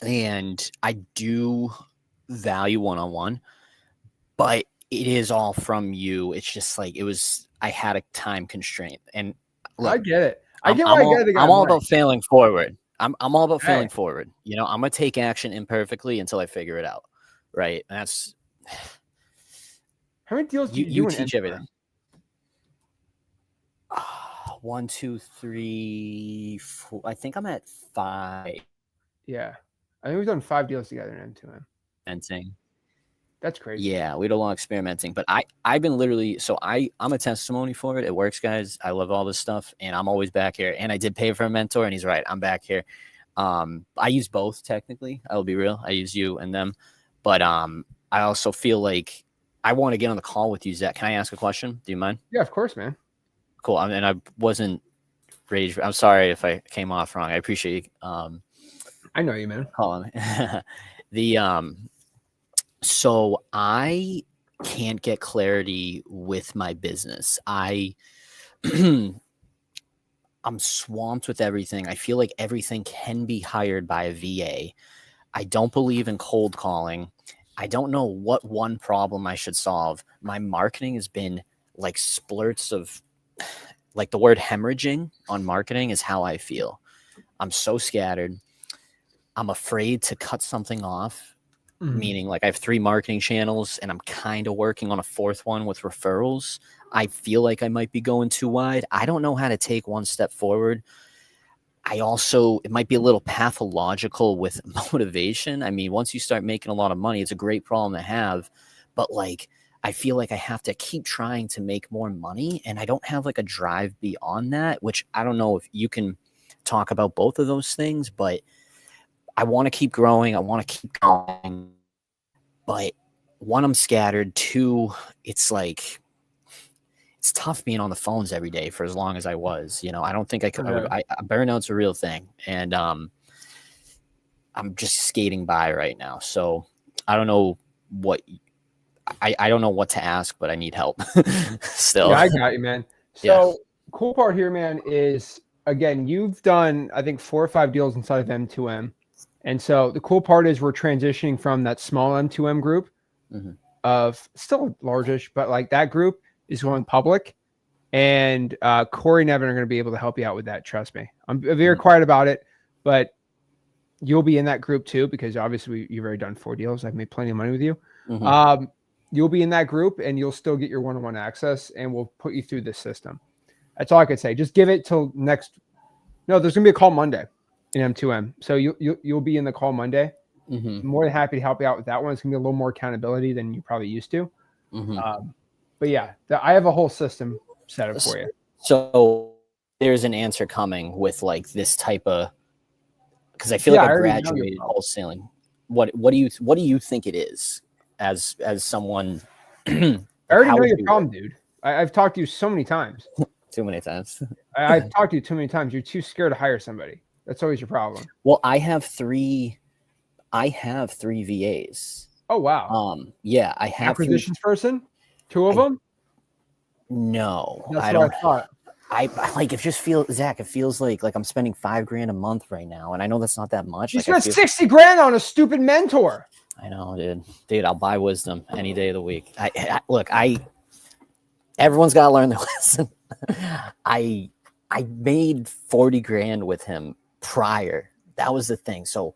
And I do value one-on-one, but it is all from you. It's just like I had a time constraint. And look, I get it. I get why you I'm all about failing forward. I'm all about failing forward. You know, I'm gonna take action imperfectly until I figure it out. Right. And that's how many deals do you teach everything. 1, 2, 3, 4. I think I'm at 5. Yeah. I think we've done 5 deals together in M2M. Experimenting. That's crazy. Yeah, we did a lot of experimenting, but I've been literally, so I'm a testimony for it. It works, guys. I love all this stuff, and I'm always back here. And I did pay for a mentor, and he's right. I'm back here. I use both technically. I will be real. I use you and them, but I also feel like I want to get on the call with you, Zach. Can I ask a question? Do you mind? Yeah, of course, man. Cool. And I wasn't rage. I'm sorry if I came off wrong. I appreciate you. I know you, man. Calling the so I can't get clarity with my business. I'm swamped with everything. I feel like everything can be hired by a VA. I don't believe in cold calling. I don't know what one problem I should solve. My marketing has been like splurts of, like the word hemorrhaging on marketing is how I feel. I'm so scattered. I'm afraid to cut something off, meaning like I have 3 marketing channels and I'm kind of working on a 4th one with referrals. I feel like I might be going too wide. I don't know how to take one step forward. It might be a little pathological with motivation. I mean, once you start making a lot of money, it's a great problem to have, but like, I feel like I have to keep trying to make more money and I don't have like a drive beyond that, which I don't know if you can talk about both of those things, but I want to keep growing. I want to keep going, but 1, I'm scattered. 2, it's like, it's tough being on the phones every day for as long as I was, you know. I don't think I could. Burnout's a real thing, and I'm just skating by right now. So I don't know what I don't know what to ask, but I need help. Still, yeah, I got you, man. So cool part here, man, is again you've done I think 4 or 5 deals inside of M2M, and so the cool part is we're transitioning from that small M2M group of still largish, but like that group is going public, and Corey and Evan are going to be able to help you out with that. Trust me. I'm very quiet about it, but you'll be in that group too, because obviously you've already done 4 deals. I've made plenty of money with you. You'll be in that group and you'll still get your one-on-one access, and we'll put you through this system. That's all I could say. Just give it till next. No, there's going to be a call Monday in M2M. So you'll be in the call Monday. I'm more than happy to help you out with that one. It's going to be a little more accountability than you probably used to. But yeah, I have a whole system set up for you. So there's an answer coming with like this type of, because I feel like I graduated wholesaling. What do you think it is as someone? I already know your problem, dude. I've talked to you so many times. Too many times. I've talked to you too many times. You're too scared to hire somebody. That's always your problem. Well, I have 3 VAs. Oh wow. Yeah, I have acquisitions person. 2 of them? No, that's I what don't. I thought. I like it. Just feels, Zach. It feels like I'm spending $5,000 a month right now, and I know that's not that much. You spent $60,000 on a stupid mentor. I know, dude. I'll buy wisdom any day of the week. Look. Everyone's got to learn their lesson. I made $40,000 with him prior. That was the thing. So,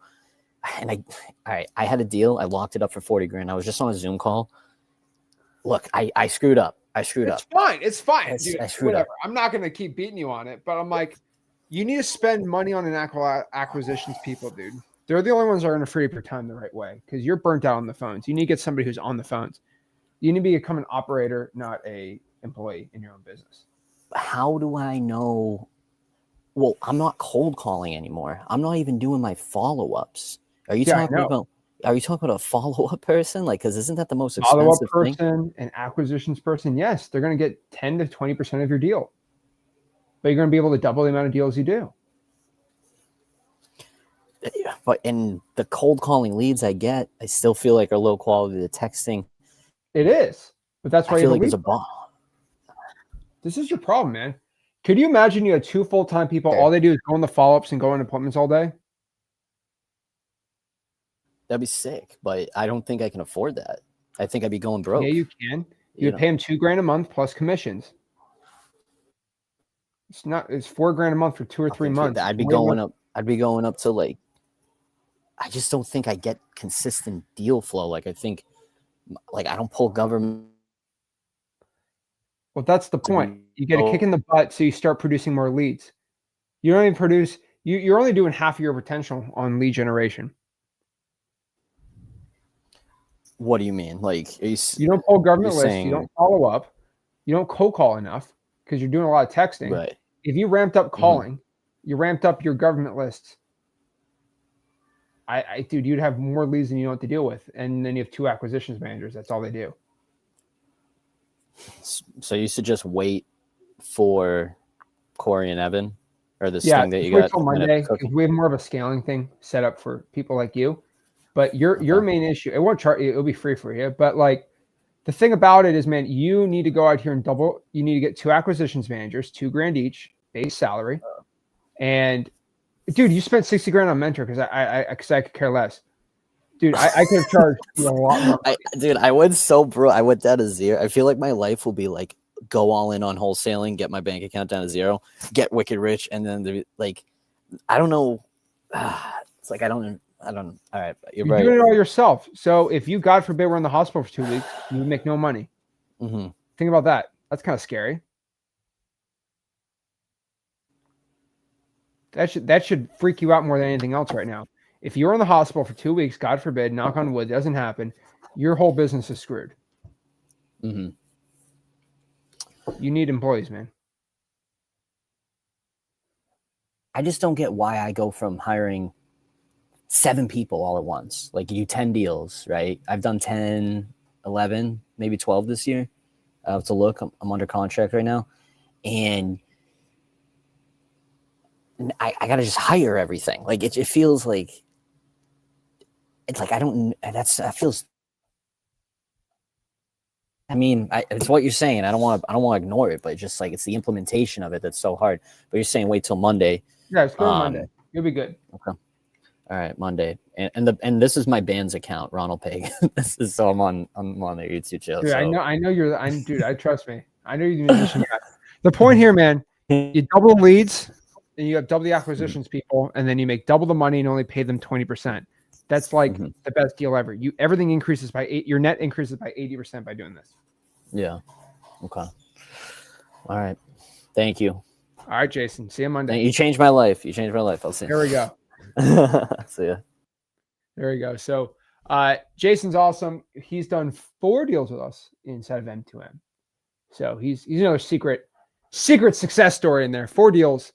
and I had a deal. I locked it up for $40,000. I was just on a Zoom call. Look, I screwed up. It's fine. It's fine. Dude, I screwed whatever. up. I'm not going to keep beating you on it, but I'm like, you need to spend money on an acquisitions people, dude. They're the only ones that are going to free up your time the right way, because you're burnt out on the phones. You need to get somebody who's on the phones. You need to become an operator, not a employee in your own business. How do I know? Well, I'm not cold calling anymore. I'm not even doing my follow-ups. Are you talking about a follow-up person? Like, because isn't that the most expensive follow-up thing? person and acquisitions person? Yes, they're going to get 10 to 20% of your deal, but you're going to be able to double the amount of deals you do. But in the cold calling leads I get, I still feel like are low quality. The texting, It is, but that's why I you feel have like a lead. there's a bomb. This is your problem, man. Could you imagine you had 2 full-time people, all they do is go on the follow-ups and go on appointments all day? That'd be sick, but I don't think I can afford that. I think I'd be going broke. Yeah, you can. You You would pay them $2,000 a month plus commissions. It's $4,000 a month for 2 or 3 months. I'd be going up to like, I just don't think I get consistent deal flow. Like I think, like I don't pull government. Well, that's the point. You get a kick in the butt, so you start producing more leads. You don't even produce. You're only doing half of your potential on lead generation. What do you mean? Like you don't pull government lists. saying, You don't follow up. You don't cold call enough because you're doing a lot of texting. right? If you ramped up calling, you ramped up your government lists. Dude, you'd have more leads than you know what to deal with, and then you have 2 acquisitions managers. That's all they do. So you should just wait for Corey and Evan, or this Yeah, thing that you wait got till Monday because we have more of a scaling thing set up for people like you. But your main issue, it won't charge you, it'll be free for you. But like the thing about it is, man, you need to go out here and you need to get 2 acquisitions managers, $2,000 each base salary. And dude, you spent $60,000 on Mentor because I could care less. Dude, I could have charged you a lot more. I went so broke. I went down to zero. I feel like my life will be like go all in on wholesaling, get my bank account down to zero, get wicked rich, and then like I don't know. It's like I don't. All right, you're right. Doing it all yourself. So if you, God forbid, were in the hospital for 2 weeks, you would make no money. Think about that. That's kind of scary. That should freak you out more than anything else right now. If you're in the hospital for 2 weeks, God forbid, knock on wood, doesn't happen, your whole business is screwed. You need employees, man. I just don't get why I go from hiring 7 people all at once. Like you do 10 deals, right? I've done 10, 11, maybe 12 this year. I have to look. I'm under contract right now. And I got to just hire everything. Like it feels like, it's like, that feels, I mean, it's what you're saying. I don't want to ignore it, but just like, it's the implementation of it that's so hard. But you're saying wait till Monday. Yeah, it's good Monday. You'll be good. Okay. All right, Monday, and this is my band's account, Ronald Peg. This is so I'm on their YouTube channel. Dude, so. I know you're. Dude, I trust me. I know you're the musician guy. The point here, man, you double the leads, and you have double the acquisitions people, and then you make double the money and only pay them 20%. That's like the best deal ever. Everything increases by 8. Your net increases by 80% by doing this. Yeah. Okay. All right. Thank you. All right, Jason. See you Monday. You changed my life. I'll see you. There we go. See ya. There we go. So Jason's awesome. He's done 4 deals with us inside of M2M. So he's another secret success story in there. 4 deals,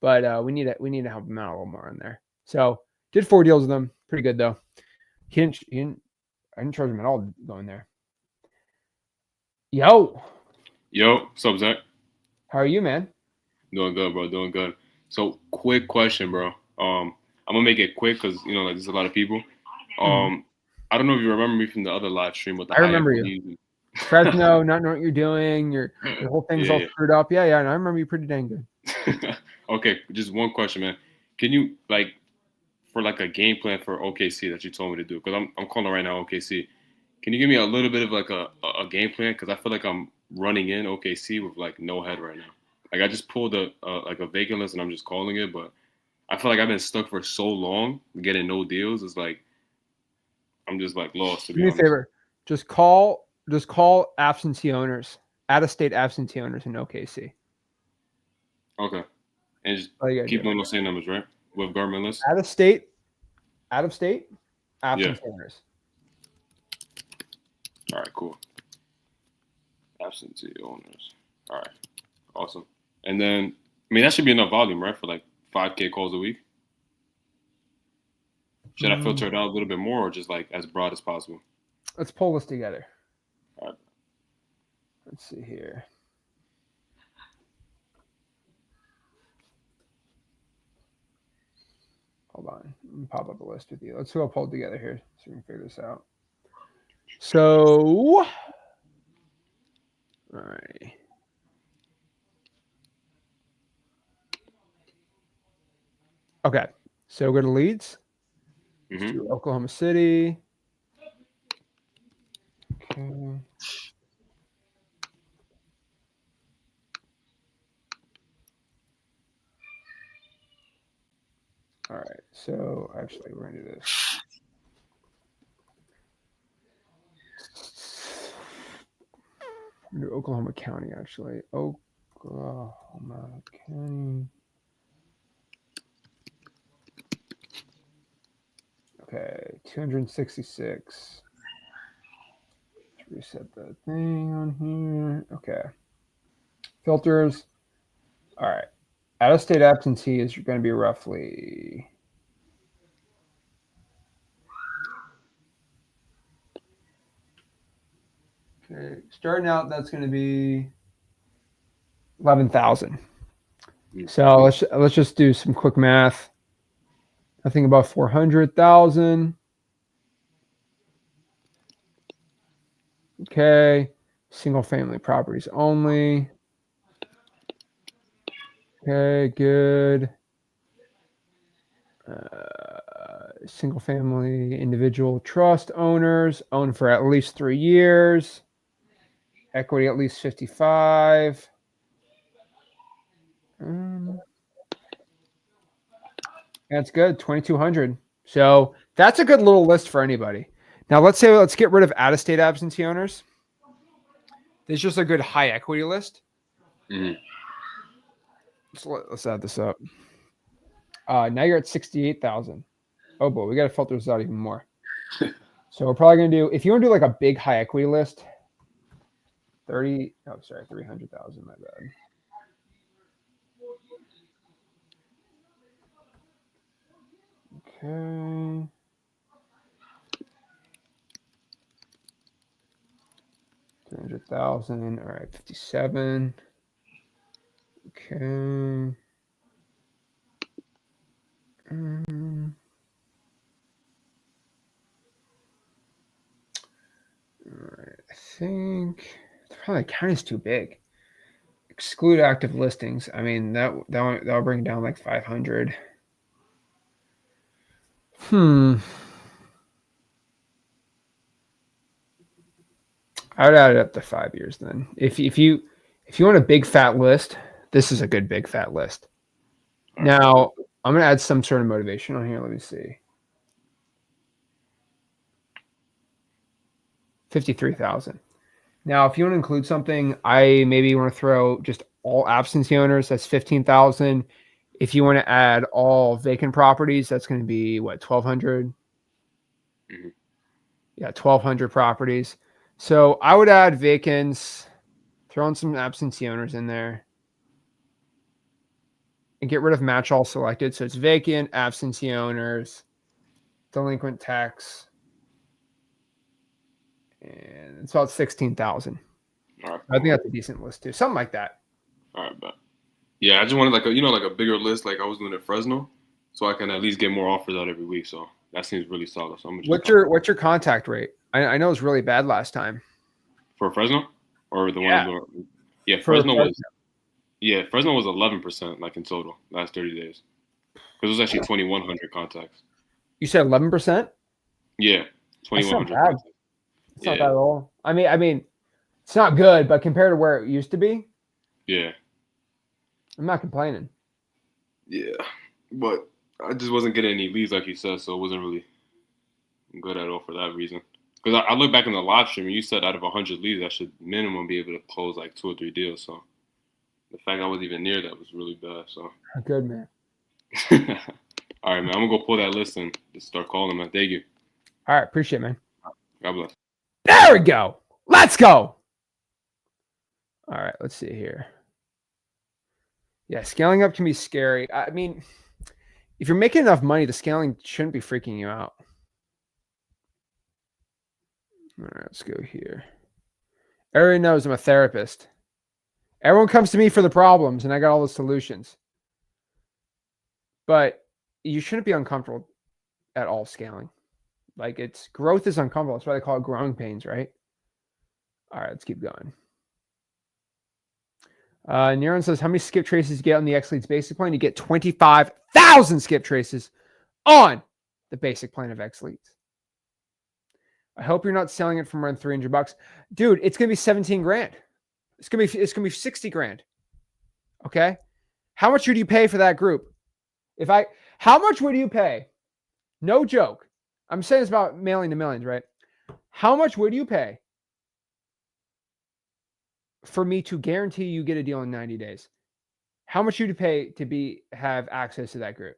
but we need to help him out a little more in there. So did 4 deals with him. Pretty good though. I didn't charge him at all going there. Yo, what's up, Zach? How are you, man? Doing good, bro. Doing good. So, quick question, bro. I'm gonna make it quick because like there's a lot of people. I don't know if you remember me from the other live stream with the. I remember you. Fresno, not knowing what you're doing. Your whole thing's all screwed up. Yeah, and I remember you pretty dang good. Okay, just one question, man. Can you for a game plan for OKC that you told me to do? Because I'm calling right now OKC. Can you give me a little bit of a game plan? Because I feel like I'm running in OKC with no head right now. Like I just pulled a vacant list and I'm just calling it, but I feel like I've been stuck for so long getting no deals. It's like I'm just lost. To be honest. Do me a favor. Just call absentee owners, out-of-state absentee owners in OKC. Okay. And just keep doing those same numbers, right? With government lists? Out-of-state, absentee owners. All right, cool. Absentee owners. All right. Awesome. And then, that should be enough volume, right? For 5K calls a week? Should I filter it out a little bit more or just as broad as possible? Let's pull this together. All right. Let's see here. Hold on. Let me pop up a list with you. Let's go pull it together here so we can figure this out. So, all right. Okay. So go to leads. Let's do Oklahoma City. Okay. All right. So actually, we're gonna do this. We're gonna do Oklahoma County. Actually, Oklahoma County. Okay, 266. Let's reset that thing on here. Okay. Filters. All right. Out-of-state absentee is going to be roughly okay. Starting out, that's going to be 11,000. So let's just do some quick math. I think about 400,000. Okay, single family properties only. Okay, good. Single family individual trust owners own for at least 3 years. Equity at least 55. That's good, 2,200. So that's a good little list for anybody. Now let's get rid of out-of-state absentee owners. This is just a good high equity list. Let's add this up. Now you're at 68,000. Oh boy, we got to filter this out even more. So we're probably gonna do, if you want to do like a big high equity list, 300,000. My bad. Okay. $300,000. All right, 57. Okay. All right, I think probably the county's too big. Exclude active listings. I mean, that'll bring down like 500. I would add it up to 5 years then. If you want a big fat list, this is a good big fat list. Now I'm gonna add some sort of motivation on here. Let me see. 53,000. Now, if you want to include something, I maybe want to throw just all absentee owners. That's 15,000. If you want to add all vacant properties, that's going to be what, 1,200? Yeah, 1,200 properties. So I would add vacants, throw in some absentee owners in there, and get rid of match all selected. So it's vacant, absentee owners, delinquent tax, and it's about 16,000. All right, I think that's a decent list too. Something like that. All right, but yeah, I just wanted like a bigger list like I was doing at Fresno, so I can at least get more offers out every week. So that seems really solid. So what's your contact rate? I know it was really bad last time. For Fresno, or the one? Yeah, Fresno was 11% like in total last 30 days. Because it was actually 2,100 contacts. You said 11%? Yeah, 2,100. It's not bad at all. I mean, it's not good, but compared to where it used to be, yeah, I'm not complaining. Yeah, but I just wasn't getting any leads like you said, so it wasn't really good at all for that reason. Because I look back in the live stream, and you said out of 100 leads, I should minimum be able to close like 2 or 3 deals. So the fact I wasn't even near that was really bad. So good, man. All right, man. I'm gonna go pull that list and just start calling, man. Thank you. All right, appreciate it, man. God bless. There we go. Let's go. All right, let's see here. Yeah, scaling up can be scary. I mean, if you're making enough money, the scaling shouldn't be freaking you out. All right, let's go here. Everyone knows I'm a therapist. Everyone comes to me for the problems, and I got all the solutions. But you shouldn't be uncomfortable at all scaling. Like growth is uncomfortable. That's why they call it growing pains, right? All right, let's keep going. Neuron says, how many skip traces you get on the XLeads basic plan? You get 25,000 skip traces on the basic plan of XLeads. I hope you're not selling it for more than $300. Dude, it's going to be 17 grand. It's going to be 60 grand. Okay? How much would you pay for that group? How much would you pay? No joke. I'm saying this about mailing to millions, right? How much would you pay for me to guarantee you get a deal in 90 days? How much would you pay to have access to that group?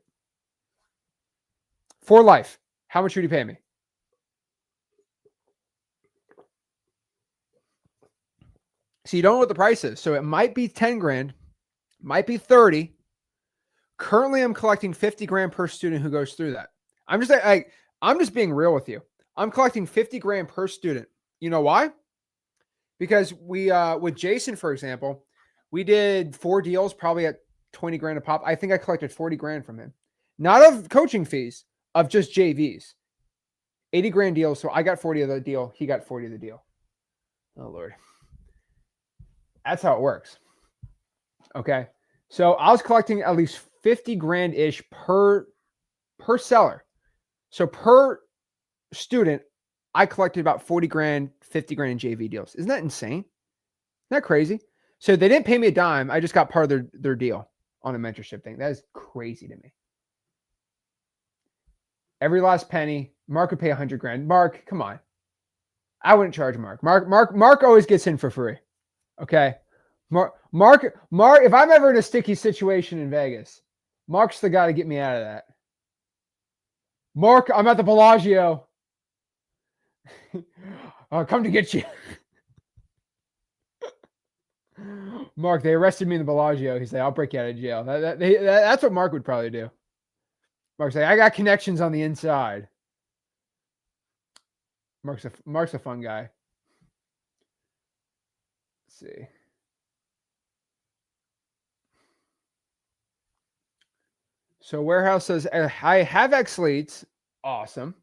For life. How much would you pay me? So you don't know what the price is. So it might be 10 grand, might be 30. Currently, I'm collecting 50 grand per student who goes through that. I'm just being real with you. I'm collecting 50 grand per student. You know why? Because we, with Jason, for example, we did 4 deals, probably at 20 grand a pop. I think I collected 40 grand from him. Not of coaching fees, of just JVs. 80 grand deals. So I got 40 of the deal. He got 40 of the deal. Oh, Lord. That's how it works. Okay. So I was collecting at least 50 grand-ish per seller. So per student, I collected about 40 grand, 50 grand in JV deals. Isn't that insane? Isn't that crazy? So they didn't pay me a dime. I just got part of their deal on a mentorship thing. That is crazy to me. Every last penny. Mark would pay 100 grand. Mark, come on. I wouldn't charge Mark. Mark always gets in for free. Okay. Mark, if I'm ever in a sticky situation in Vegas, Mark's the guy to get me out of that. Mark, I'm at the Bellagio. I'll come to get you. Mark, they arrested me in the Bellagio. He's like, I'll break you out of jail. That's what Mark would probably do. Mark's like, I got connections on the inside. Mark's a fun guy. Let's see. So Warehouse says, I have XLeads. Awesome.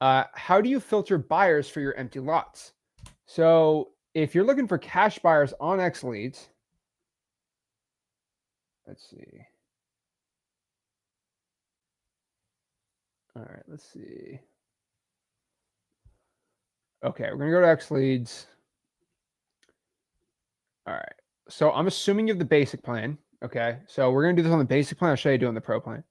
How do you filter buyers for your empty lots? So if you're looking for cash buyers on XLeads, let's see. All right, let's see. Okay, we're going to go to XLeads. All right. So I'm assuming you have the basic plan. Okay. So we're going to do this on the basic plan. I'll show you doing the pro plan.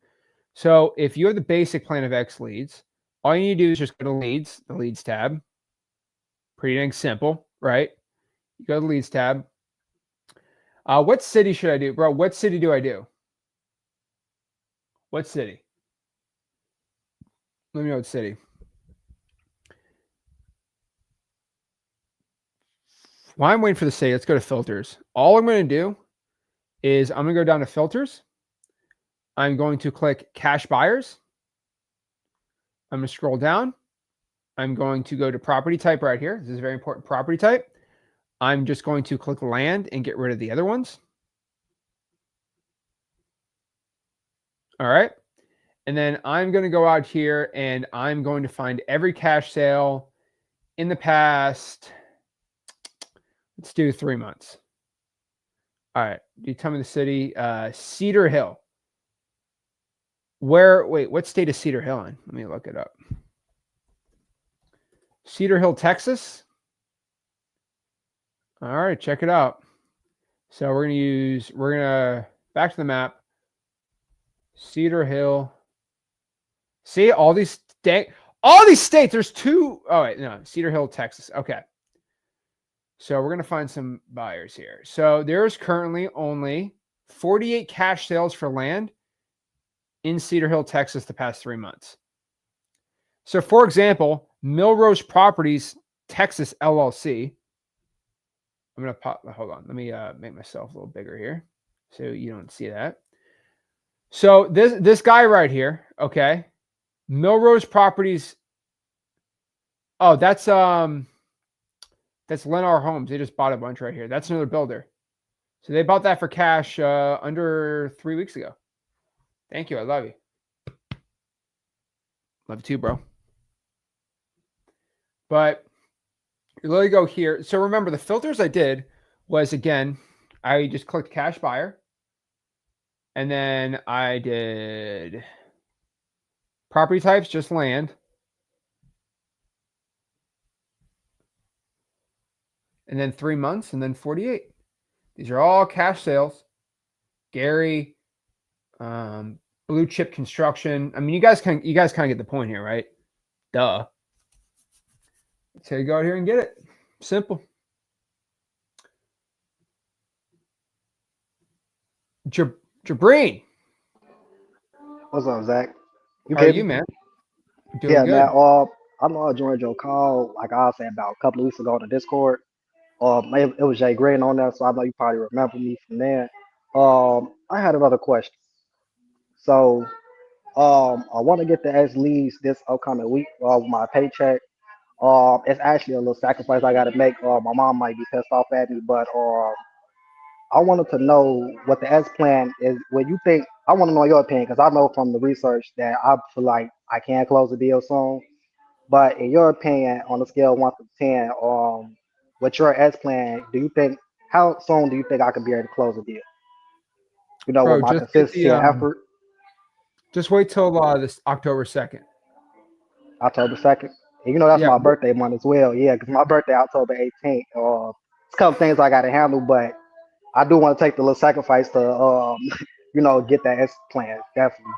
So if you have the basic plan of XLeads, all you need to do is just go to leads, the leads tab. Pretty dang simple, right? You go to the leads tab. What city should I do? Bro, what city do I do? What city? Let me know what city. While I'm waiting for the city, let's go to filters. All I'm going to do is I'm going to go down to filters. I'm going to click cash buyers. I'm going to scroll down. I'm going to go to property type right here. This is a very important property type. I'm just going to click land and get rid of the other ones. All right. And then I'm going to go out here and I'm going to find every cash sale in the past. Let's do 3 months. All right. You tell me the city. Cedar Hill. Wait, what state is Cedar Hill in? Let me look it up. Cedar Hill, Texas. All right, check it out. So we're going to back to the map. Cedar Hill. See all these states. There's 2. Oh, wait, no, Cedar Hill, Texas. Okay. So we're going to find some buyers here. So there's currently only 48 cash sales for land in Cedar Hill, Texas the past 3 months. So for example, Millrose Properties, Texas LLC. I'm going to hold on. Let me make myself a little bigger here so you don't see that. So this guy right here, okay. Millrose Properties. Oh, that's Lennar Homes. They just bought a bunch right here. That's another builder. So they bought that for cash under 3 weeks ago. Thank you. I love you. Love you too, bro. But you literally go here. So remember, the filters I did was, again, I just clicked cash buyer. And then I did property types, just land. And then 3 months, and then 48. These are all cash sales. Gary, blue chip construction. I mean, you guys kind of get the point here, right? Duh. So you go out here and get it. Simple. Jabreen. What's up, Zach? You How are hear you, me? man? Doing Yeah, good. man. I know I joined your call, like I said, about a couple of weeks ago on the Discord. It was Jay Green on there, so I know you probably remember me from there. I had another question. So, I want to get the XLeads this upcoming week with my paycheck. It's actually a little sacrifice I got to make. My mom might be pissed off at me, but I wanted to know what the S plan is. What you think? I want to know your opinion because I know from the research that I feel like I can close the deal soon. But in your opinion, on a scale of 1 to 10, what's your S plan? Do you think how soon do you think I could be able to close a deal? You know, with Bro, my consistency and effort, just wait till this October 2nd. October 2nd. And you know that's Yeah. my birthday month as well. Yeah, because my birthday October 18th. It's a couple things I got to handle, but I do want to take the little sacrifice to get that S plan definitely.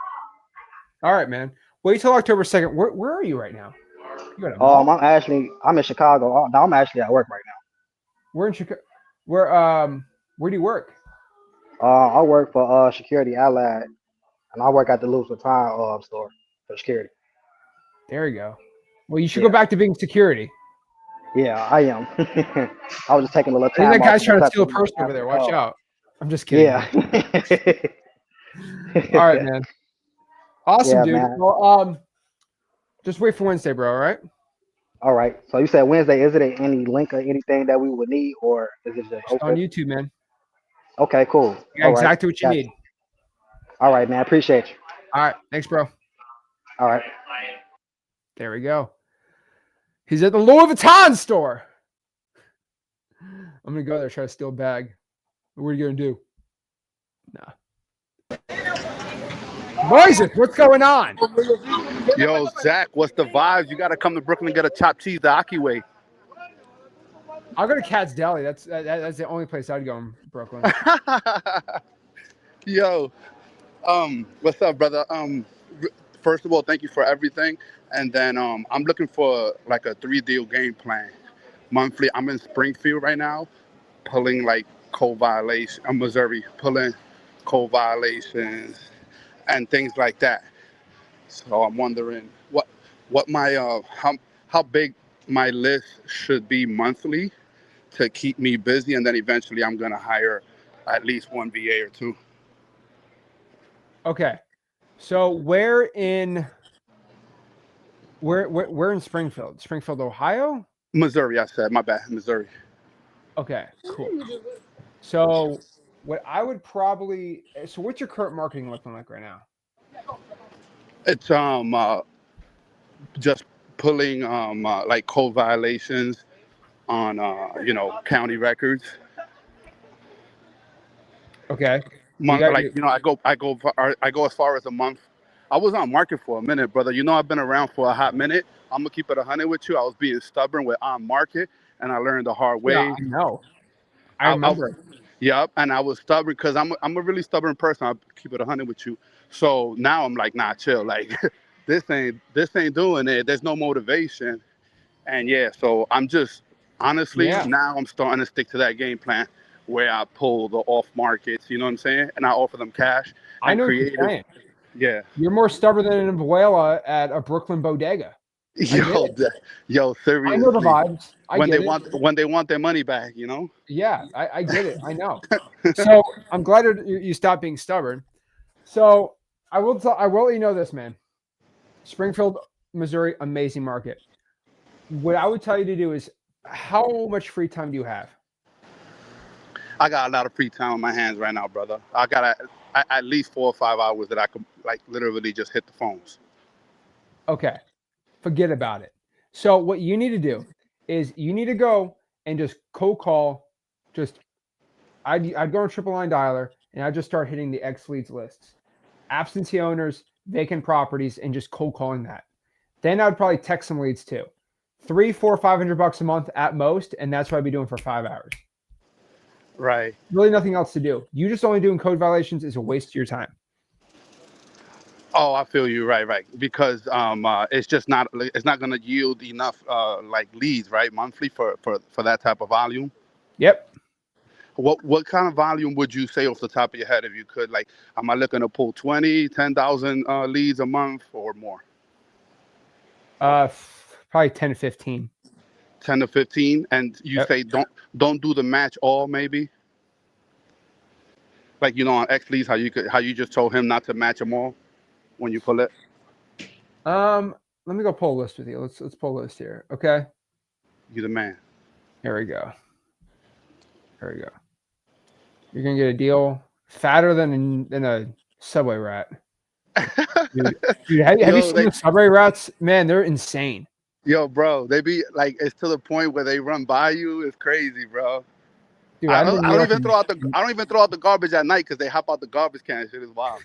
All right, man. Wait till October 2nd. Where are you right now? You at a mall? I'm in Chicago. No, I'm actually at work right now. We're in Chicago. Where do you work? I work for Security Allied, and I work at the Louis Vuitton store for security. There you go. Well, you should go Yeah, back to being security. yeah, I am. I was just taking a little I think time that off guy's from the trying to country, steal a purse over after there. the Watch call. out. I'm just kidding, Yeah. man. All right, man. Awesome, Yeah, dude. man. Well, just wait for Wednesday, bro. All right. All right. So you said Wednesday. Is it any link or anything that we would need, or is it just Just on open? YouTube, man. Okay, cool. You got All right. exactly what you Got you. need. All right, man. Appreciate you. All right. Thanks, bro. All right. There we go. He's at the Louis Vuitton store. I'm gonna go there, try to steal a bag. What are you gonna do? Nah. Boys, what's going on? Yo, Zach, what's the vibes? You got to come to Brooklyn and get a chopped cheese the Aki way. I'll go to Cat's Deli. That's the only place I'd go in Brooklyn. Yo, what's up, brother? First of all, thank you for everything. And then I'm looking for like a 3-deal game plan. Monthly, I'm in Springfield right now, pulling like code violations. I'm Missouri, pulling code violations and things like that. So I'm wondering what my how big my list should be monthly to keep me busy, and then eventually I'm gonna hire at least one VA or two. Okay. So where in Springfield? Springfield, Ohio? Missouri, I said, my bad, Missouri. Okay, cool. So what I would probably what's your current marketing looking like right now? It's just pulling like code violations on county records. Okay. So you got Like I go as far as a month. I was on market for a minute, brother. You know I've been around for a hot minute. I'm gonna keep it 100 with you. I was being stubborn with on market, and I learned the hard yeah, way. I know. I I remember. Yep, and I was stubborn because I'm a really stubborn person. I'll keep it 100 with you. So now I'm like, nah, chill. Like this ain't doing it. There's no motivation. And yeah, so I'm just honestly Yeah. now I'm starting to stick to that game plan where I pull the off markets, you know what I'm saying? And I offer them cash I and know what you're creative. saying. Yeah. You're more stubborn than an abuela at a Brooklyn bodega. I get Yo, it. yo, I know the seriously. vibes. I When get it. when they want their money back, you know? Yeah, I get it. I know. So I'm glad you stopped being stubborn. So I will let you know this, man. Springfield, Missouri, amazing market. What I would tell you to do is, how much free time do you have? I got a lot of free time on my hands right now, brother. I got at least 4 or 5 hours that I could like literally just hit the phones. Okay. Forget about it. So what you need to do is you need to go and just cold call. I'd go on triple line dialer and I'd just start hitting the XLeads lists, absentee owners, vacant properties, and just cold calling that. Then I'd probably text some leads too. 3, 4, $500 a month at most, and that's what I'd be doing for 5 hours. Right. Really nothing else to do. You just only doing code violations is a waste of your time. Oh, I feel you. Right. Because it's just not going to yield enough like leads, right, monthly for that type of volume. Yep. What kind of volume would you say off the top of your head, if you could? Like, am I looking to pull 10,000 leads a month or more? Probably 10 to 15. 10 to 15, and you Yep. say don't do the match all, maybe. Like, on XLeads, how you just told him not to match them all when you pull it. Let me go pull a list with you. Let's pull a list here. Okay. You're the man. Here we go. You're gonna get a deal fatter than a Subway rat. Dude, have you seen the Subway rats? Man, they're insane. Yo, bro, they be like, it's to the point where they run by you. It's crazy, bro. Dude, I don't even throw out the garbage at night because they hop out the garbage can. Shit is wild.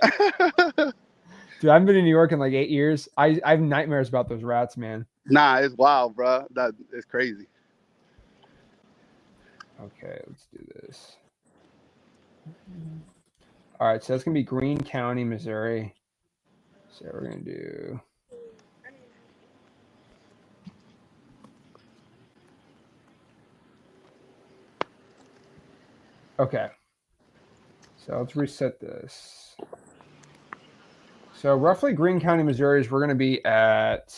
Dude, I haven't been in New York in like 8 years. I have nightmares about those rats, man. Nah, it's wild, bro. That is crazy. Okay, let's do this. All right, so that's gonna be Greene County, Missouri. So we're gonna do. Okay. So let's reset this. So roughly Greene County, Missouri is we're going to be at.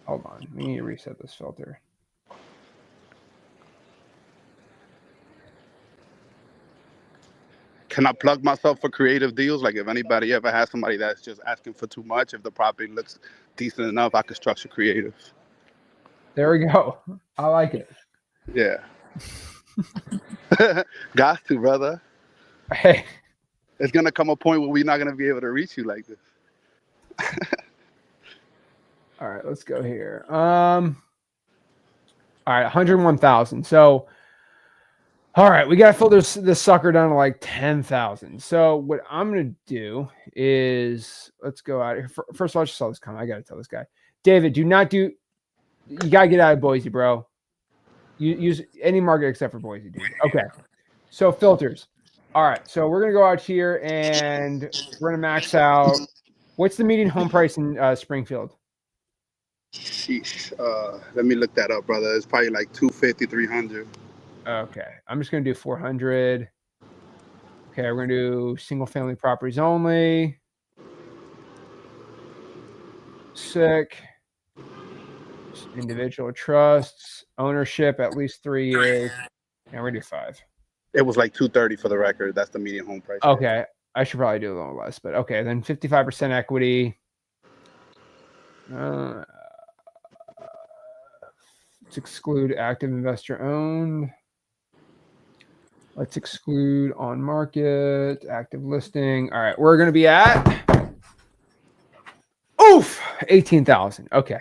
Hold on. We need to reset this filter. Can I plug myself for creative deals? Like, if anybody ever has somebody that's just asking for too much, if the property looks decent enough, I could structure creative. There we go. I like it. Yeah. Got to, brother. Hey. It's going to come a point where we're not going to be able to reach you like this. All right, let's go here. All right, 101,000. So, all right, we got to filter this sucker down to like 10,000. So what I'm going to do is, let's go out here. First of all, I just saw this comment. I got to tell this guy. David, you got to get out of Boise, bro. You use any market except for Boise, dude. Okay. So filters. All right. So we're going to go out here and we're going to max out. What's the median home price in Springfield? Sheesh. Let me look that up, brother. It's probably like 250, 300. Okay. I'm just going to do 400. Okay. We're going to do single family properties only. Sick. Individual trusts, ownership at least 3 years, and we're gonna do 5. It was like 230 for the record. That's the median home price. Okay, I should probably do a little less, but okay. Then 55% equity. Let's exclude active investor owned. Let's exclude on market, active listing. All right, we're gonna be at 18,000. Okay,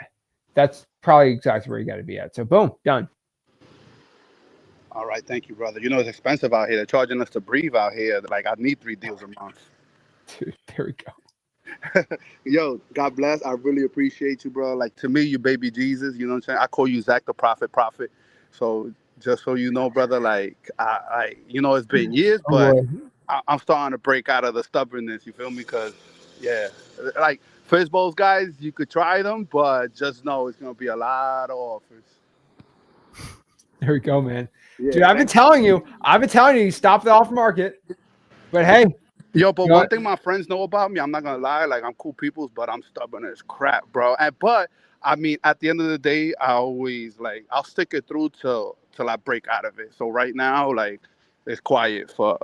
that's probably exactly where you got to be at. So boom, done. All right, thank you, brother. It's expensive out here. They're charging us to breathe out here. Like, I need 3 deals a month. Dude, there we go. Yo, God bless. I really appreciate you, bro. Like, to me, you baby Jesus. You know what I'm saying? I call you Zach the Prophet. So just so you know, brother, like, I it's been years, but I'm starting to break out of the stubbornness. You feel me? Because, yeah, like, Fizz Bowls guys, you could try them, but just know it's going to be a lot of offers. There we go, man. Yeah, dude, I've been telling you, stop the off market. But hey. Yo, but one thing my friends know about me, I'm not going to lie, like, I'm cool peoples, but I'm stubborn as crap, bro. But, I mean, at the end of the day, I always, like, I'll stick it through till I break out of it. So right now, like, it's quiet for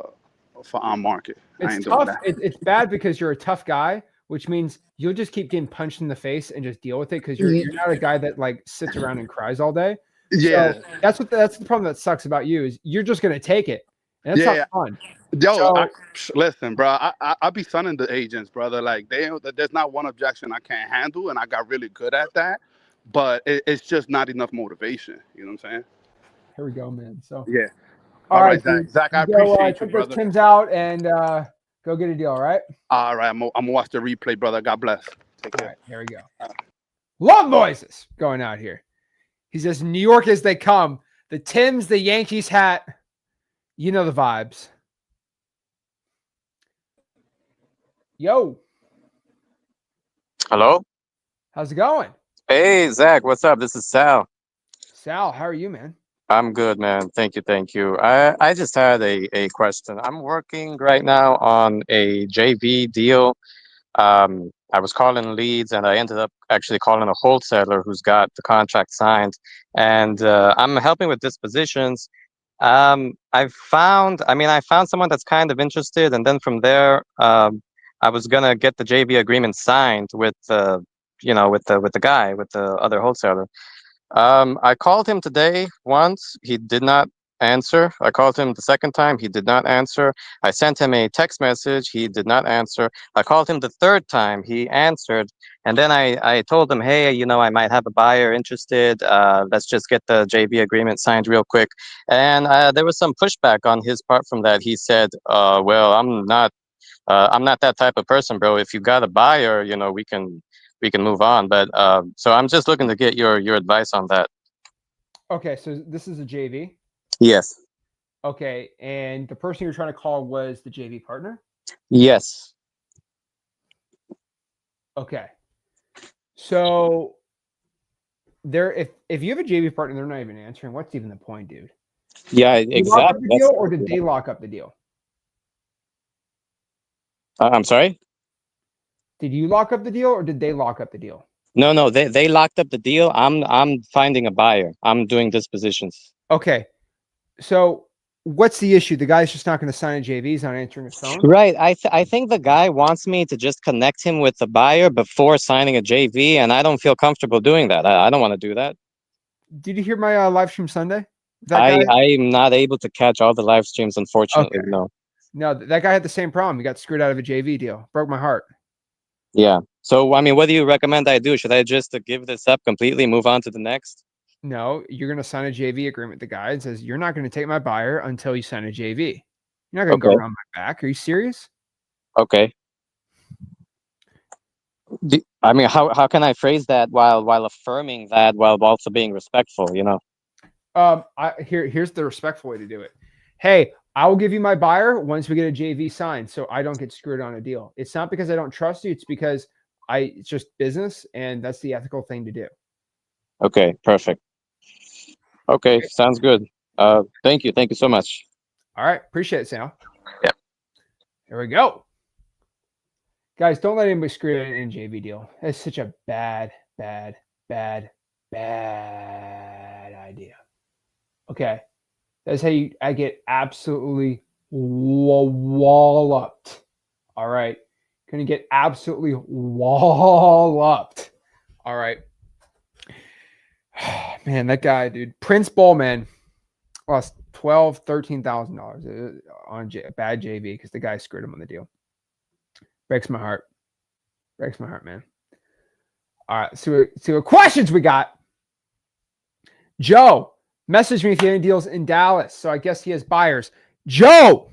on market. It's tough. It's bad because you're a tough guy, which means you'll just keep getting punched in the face and just deal with it because you're not a guy that like sits around and cries all day. Yeah, so that's the problem that sucks about you is you're just gonna take it, and that's not fun. Yo, So listen, bro. I be sunning the agents, brother. Like there's not one objection I can't handle, and I got really good at that. But it's just not enough motivation. You know what I'm saying? here we go, man. So Yeah. all All right, right, Zach. dude. Zach, I You go appreciate you, check those brother. Tims out and go get a deal. All right. All right, I'm gonna watch the replay, brother. God bless. Take All care. right. Here we go. Love voices going out here. He says, New York as they come. The Tims, the Yankees hat. You know the vibes. Yo, Hello? how's it going? Hey, Zach, what's up? This is Sal. Sal, how are you, man? I'm good, man. Thank you, thank you. I just had a question. I'm working right now on a JV deal. I was calling leads, and I ended up actually calling a wholesaler who's got the contract signed, and I'm helping with dispositions. I found someone that's kind of interested, and then from there, I was gonna get the JV agreement signed with with the guy, with the other wholesaler. I called him today once. He did not answer. I called him the second time. He did not answer. I sent him a text message. He did not answer. I called him the third time. He answered. And then I told him, hey, I might have a buyer interested. Let's just get the JV agreement signed real quick. And there was some pushback on his part from that. He said, well, I'm not that type of person, bro. If you got a buyer, we can move on. But so I'm just looking to get your advice on that. Okay, so this is a JV. Yes. Okay, and the person you're trying to call was the JV partner? Yes. Okay. So if you have a JV partner, they're not even answering. What's even the point, dude? Yeah, Did you lock up exactly. the deal, or did they lock up the deal? I'm sorry? Did you lock up the deal, or did they lock up the deal? No, they locked up the deal. I'm finding a buyer. I'm doing dispositions. Okay. So what's the issue? The guy's just not going to sign a JV. He's not answering his phone. Right. I think the guy wants me to just connect him with the buyer before signing a JV, and I don't feel comfortable doing that. I don't want to do that. Did you hear my live stream Sunday? That guy? I'm not able to catch all the live streams, unfortunately. Okay. No. No, that guy had the same problem. He got screwed out of a JV deal. Broke my heart. Yeah. So what do you recommend I do? Should I just give this up completely, move on to the next? No, you're going to sign a JV agreement with the guy and says, you're not going to take my buyer until you sign a JV. You're not going to go Okay. around my back. Are you serious? Okay. How can I phrase that while affirming that while also being respectful? Here's the respectful way to do it. Hey, I will give you my buyer once we get a JV signed, so I don't get screwed on a deal. It's not because I don't trust you. It's because it's just business, and that's the ethical thing to do. Okay, perfect. Okay, sounds good. Thank you so much. All right, appreciate it, Sam. Yep. Here we go. Guys, don't let anybody screw you in a JV deal. It's such a bad idea. Okay. That's how I get absolutely walloped. All right. Gonna get absolutely walloped. All right. Man, that guy, dude. Prince Ballman lost $12,000-$13,000 on a bad JV because the guy screwed him on the deal. Breaks my heart. Breaks my heart, man. All right. So what questions we got? Joe, message me if you have any deals in Dallas. So I guess he has buyers. Joey,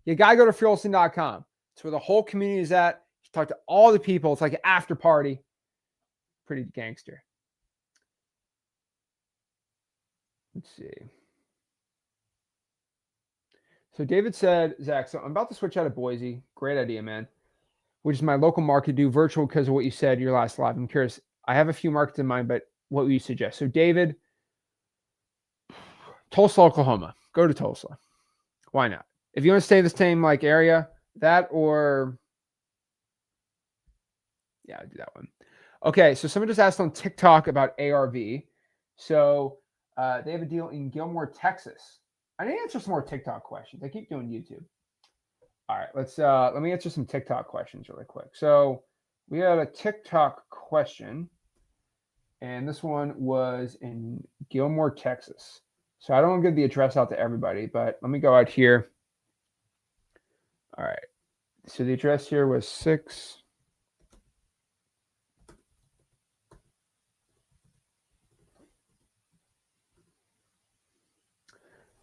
you got to go to Wholesaling.com. It's where the whole community is at. You talk to all the people. It's like an after party. Pretty gangster. Let's see. So David said, Zach, so I'm about to switch out of Boise. Great idea, man. Which is my local market, do virtual because of what you said your last live. I'm curious. I have a few markets in mind, but what would you suggest? So David, Tulsa, Oklahoma. Go to Tulsa. Why not? If you want to stay in the same area, that or yeah, I'll do that one. Okay, so someone just asked on TikTok about ARV. So they have a deal in Gilmore, Texas. I need to answer some more TikTok questions. I keep doing YouTube. All right, let me answer some TikTok questions really quick. So we had a TikTok question, and this one was in Gilmore, Texas. So I don't want to give the address out to everybody, but let me go out here. All right. So the address here was 6.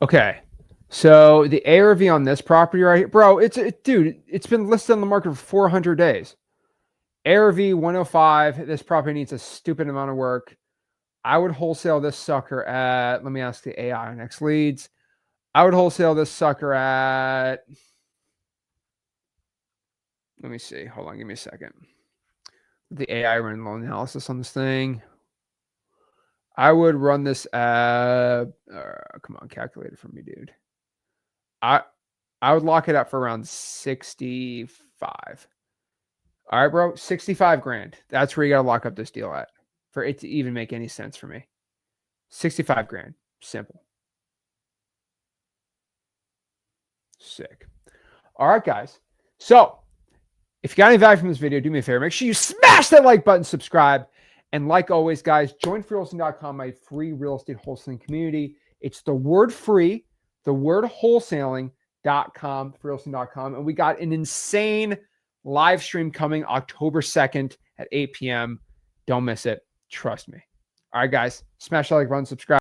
Okay. So the ARV on this property right here, bro, dude, it's been listed on the market for 400 days. ARV 105. This property needs a stupid amount of work. I would wholesale this sucker at, let me ask the AI on XLeads. I would wholesale this sucker at, let me see. Hold on, give me a second. The AI run loan analysis on this thing. I would run this at, come on, calculate it for me, dude. I would lock it up for around 65. All right, bro, 65 grand. That's where you got to lock up this deal at for it to even make any sense for me. 65 grand. Simple. Sick. All right, guys. So if you got any value from this video, do me a favor. Make sure you smash that like button, subscribe. And like always, guys, join freewholesaling.com, my free real estate wholesaling community. It's the word free, the word wholesaling.com, freewholesaling.com. And we got an insane live stream coming October 2nd at 8 p.m. Don't miss it. Trust me. All right, guys, smash that like button, subscribe.